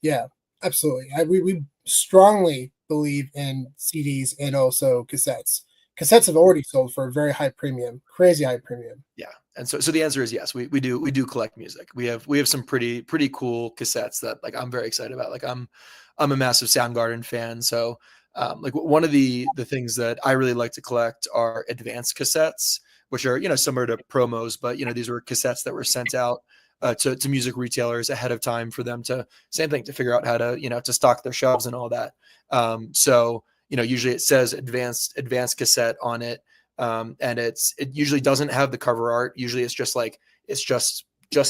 Yeah, absolutely. We strongly believe in CDs and also cassettes. Cassettes have already sold for a very high premium, crazy high premium. Yeah. And so the answer is yes, we do collect music. We have some pretty cool cassettes that like I'm very excited about. Like I'm a massive Soundgarden fan. So like one of the things that I really like to collect are advanced cassettes, which are, similar to promos, but these were cassettes that were sent out to music retailers ahead of time for them to same thing, to figure out how to, to stock their shelves and all that. So, usually it says advanced cassette on it. And it usually doesn't have the cover art. Usually it's just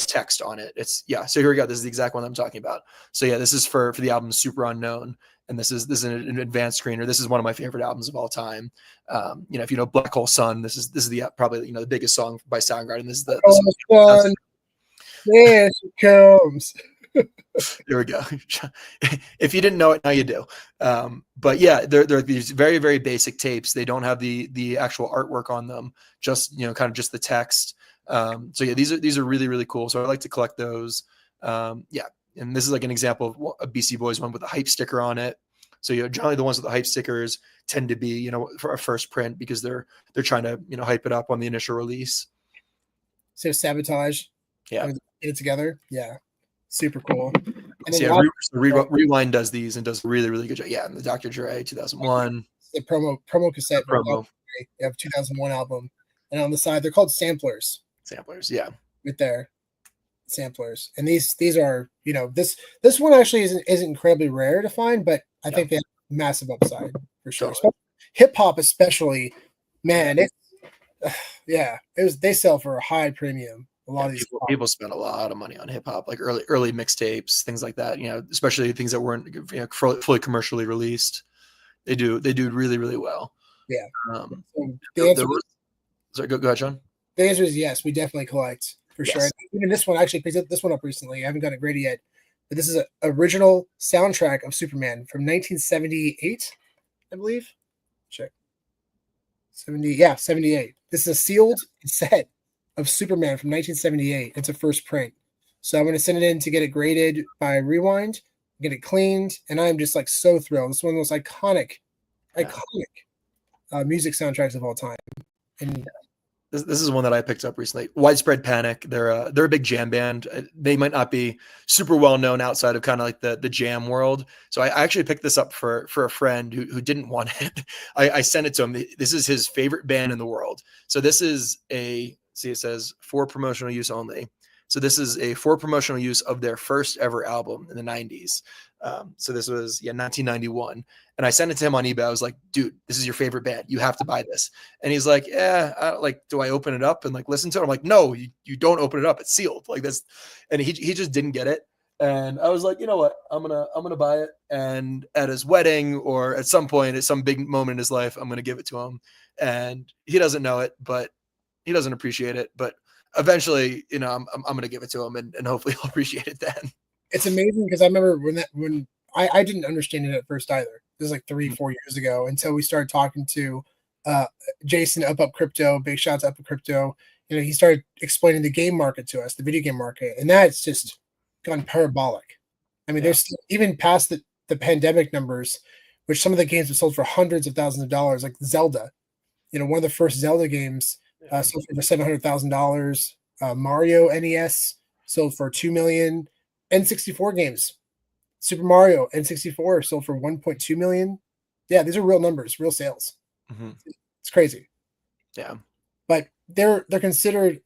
text on it. So here we go. This is the exact one I'm talking about. So yeah, this is for the album Super Unknown. And this is an advanced screener. This is one of my favorite albums of all time. If you know Black Hole Sun, this is the probably the biggest song by Soundgarden. This is the Yes, it comes. There we go. If you didn't know it, now you do. But yeah, they're these very, very basic tapes. They don't have the actual artwork on them, just kind of just the text. So yeah, these are really, really cool. So I like to collect those. Yeah, and this is like an example of a BC Boys one with a hype sticker on it. So generally the ones with the hype stickers tend to be for a first print because they're trying to hype it up on the initial release. So Sabotage. Yeah, get it together. Yeah. Super cool. And then Rewind does these and does a really, really good job. Yeah, and the Dr. Dre 2001. The promo cassette. Promo. You have 2001 album. And on the side, they're called samplers. Samplers, yeah. Right there. Samplers. And these are, this one actually isn't incredibly rare to find, but I think they have massive upside for sure. Totally. Hip hop especially, man, they sell for a high premium. A lot of these people spend a lot of money on hip hop, like early mixtapes, things like that. Especially things that weren't fully commercially released. They do really, really well. Yeah. Sorry, go ahead, Sean. The answer is yes. We definitely collect for sure. Even this one, I actually picked this one up recently. I haven't got it graded yet, but this is an original soundtrack of Superman from 1978, I believe. Check. 78. This is a sealed set of Superman from 1978. It's a first print. So I'm going to send it in to get it graded by Rewind, get it cleaned, and I'm just like so thrilled. It's one of the most iconic music soundtracks of all time. And this is one that I picked up recently. Widespread Panic. They're a big jam band. They might not be super well known outside of kind of like the jam world. So I actually picked this up for a friend who didn't want it. I sent it to him. This is his favorite band in the world. So this is it says for promotional use only. So this is for promotional use of their first ever album in the 90s. So this was 1991. And I sent it to him on eBay. I was like, dude, this is your favorite band. You have to buy this. And he's like, yeah, do I open it up and like listen to it? I'm like, no, you don't open it up. It's sealed like this. And he just didn't get it. And I was like, you know what? I'm gonna buy it. And at his wedding or at some point, at some big moment in his life, I'm gonna give it to him. And he doesn't know it, but he doesn't appreciate it. But eventually, I'm gonna give it to him, and hopefully he'll appreciate it then. It's amazing because I remember when I didn't understand it at first either. This is like 3-4 years ago until we started talking to Jason Up Crypto. Big shout out to Up Crypto. He started explaining the game market to us, the video game market, and that's just gone parabolic. I mean, there's even past the pandemic numbers, which some of the games have sold for hundreds of thousands of dollars, like Zelda. One of the first Zelda games sold for $700,000. Mario NES sold for $2 million. N64 games, Super Mario N64 sold for $1.2 million. Yeah, these are real numbers, real sales. It's crazy. Yeah, but they're considered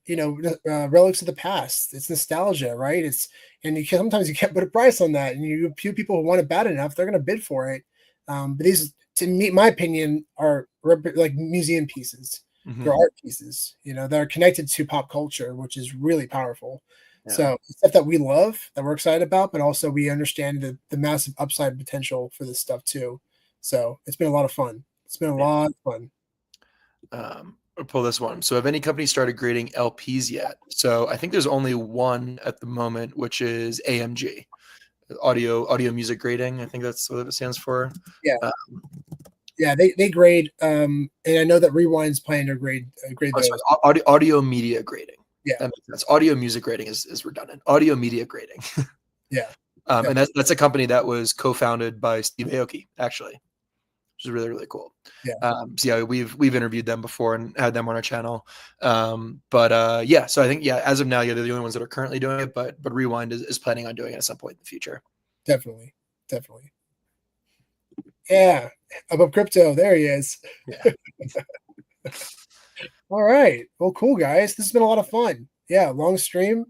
relics of the past. It's nostalgia, right? Sometimes you can't put a price on that, and you few people who want it bad enough, they're going to bid for it. But these, to me, my opinion, are like museum pieces. They're art pieces, that are connected to pop culture, which is really powerful. Yeah. So stuff that we love, that we're excited about, but also we understand the massive upside potential for this stuff too. So it's been a lot of fun. It's been a lot of fun. I'll pull this one. So have any companies started grading LPs yet? So I think there's only one at the moment, which is AMG, audio music grading. I think that's what it stands for. Yeah. Yeah, they grade, and I know that Rewind's planning to grade those. Sorry, audio media grading. Yeah, that makes sense. Audio music grading is redundant. Audio media grading. Yeah, and that's a company that was co-founded by Steve Aoki, actually, which is really, really cool. Yeah. So yeah, we've interviewed them before and had them on our channel. Yeah, so I think as of now, they're the only ones that are currently doing it, but Rewind is planning on doing it at some point in the future. Definitely. Yeah, Up Crypto, there he is. Yeah. All right. Well, cool, guys. This has been a lot of fun. Yeah, long stream.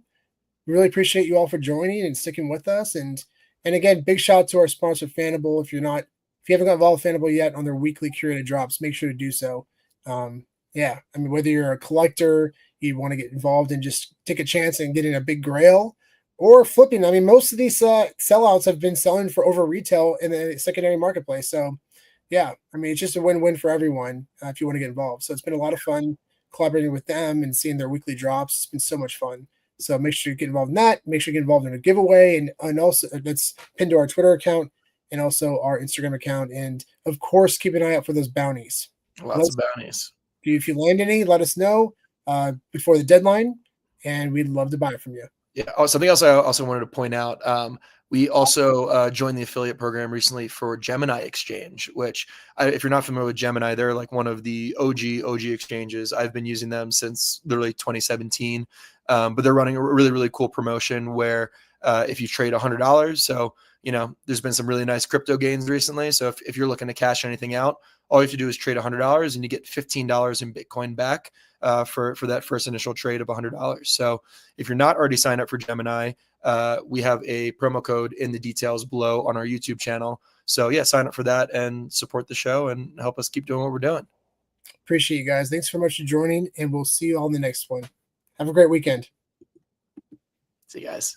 Really appreciate you all for joining and sticking with us. And again, big shout out to our sponsor, Fanable. If you haven't got involved with Fanable yet on their weekly curated drops, make sure to do so. Yeah, I mean, whether you're a collector, you want to get involved and just take a chance and getting a big grail, or flipping. I mean, most of these sellouts have been selling for over retail in the secondary marketplace. So, yeah, I mean, it's just a win-win for everyone if you want to get involved. So it's been a lot of fun collaborating with them and seeing their weekly drops. It's been so much fun. So make sure you get involved in that. Make sure you get involved in a giveaway, and also that's pinned to our Twitter account and also our Instagram account. And of course, keep an eye out for those bounties. Lots of bounties. If you land any, let us know before the deadline, and we'd love to buy it from you. Yeah. Oh, something else I also wanted to point out. We also joined the affiliate program recently for Gemini Exchange, which if you're not familiar with Gemini, they're like one of the OG exchanges. I've been using them since literally 2017. But they're running a really, really cool promotion where if you trade $100, so, there's been some really nice crypto gains recently. So if you're looking to cash anything out, all you have to do is trade $100 and you get $15 in Bitcoin back for that first initial trade of $100. So if you're not already signed up for Gemini, we have a promo code in the details below on our YouTube channel. So yeah, sign up for that and support the show and help us keep doing what we're doing. Appreciate you guys. Thanks so much for joining, and we'll see you all in the next one. Have a great weekend. See you guys.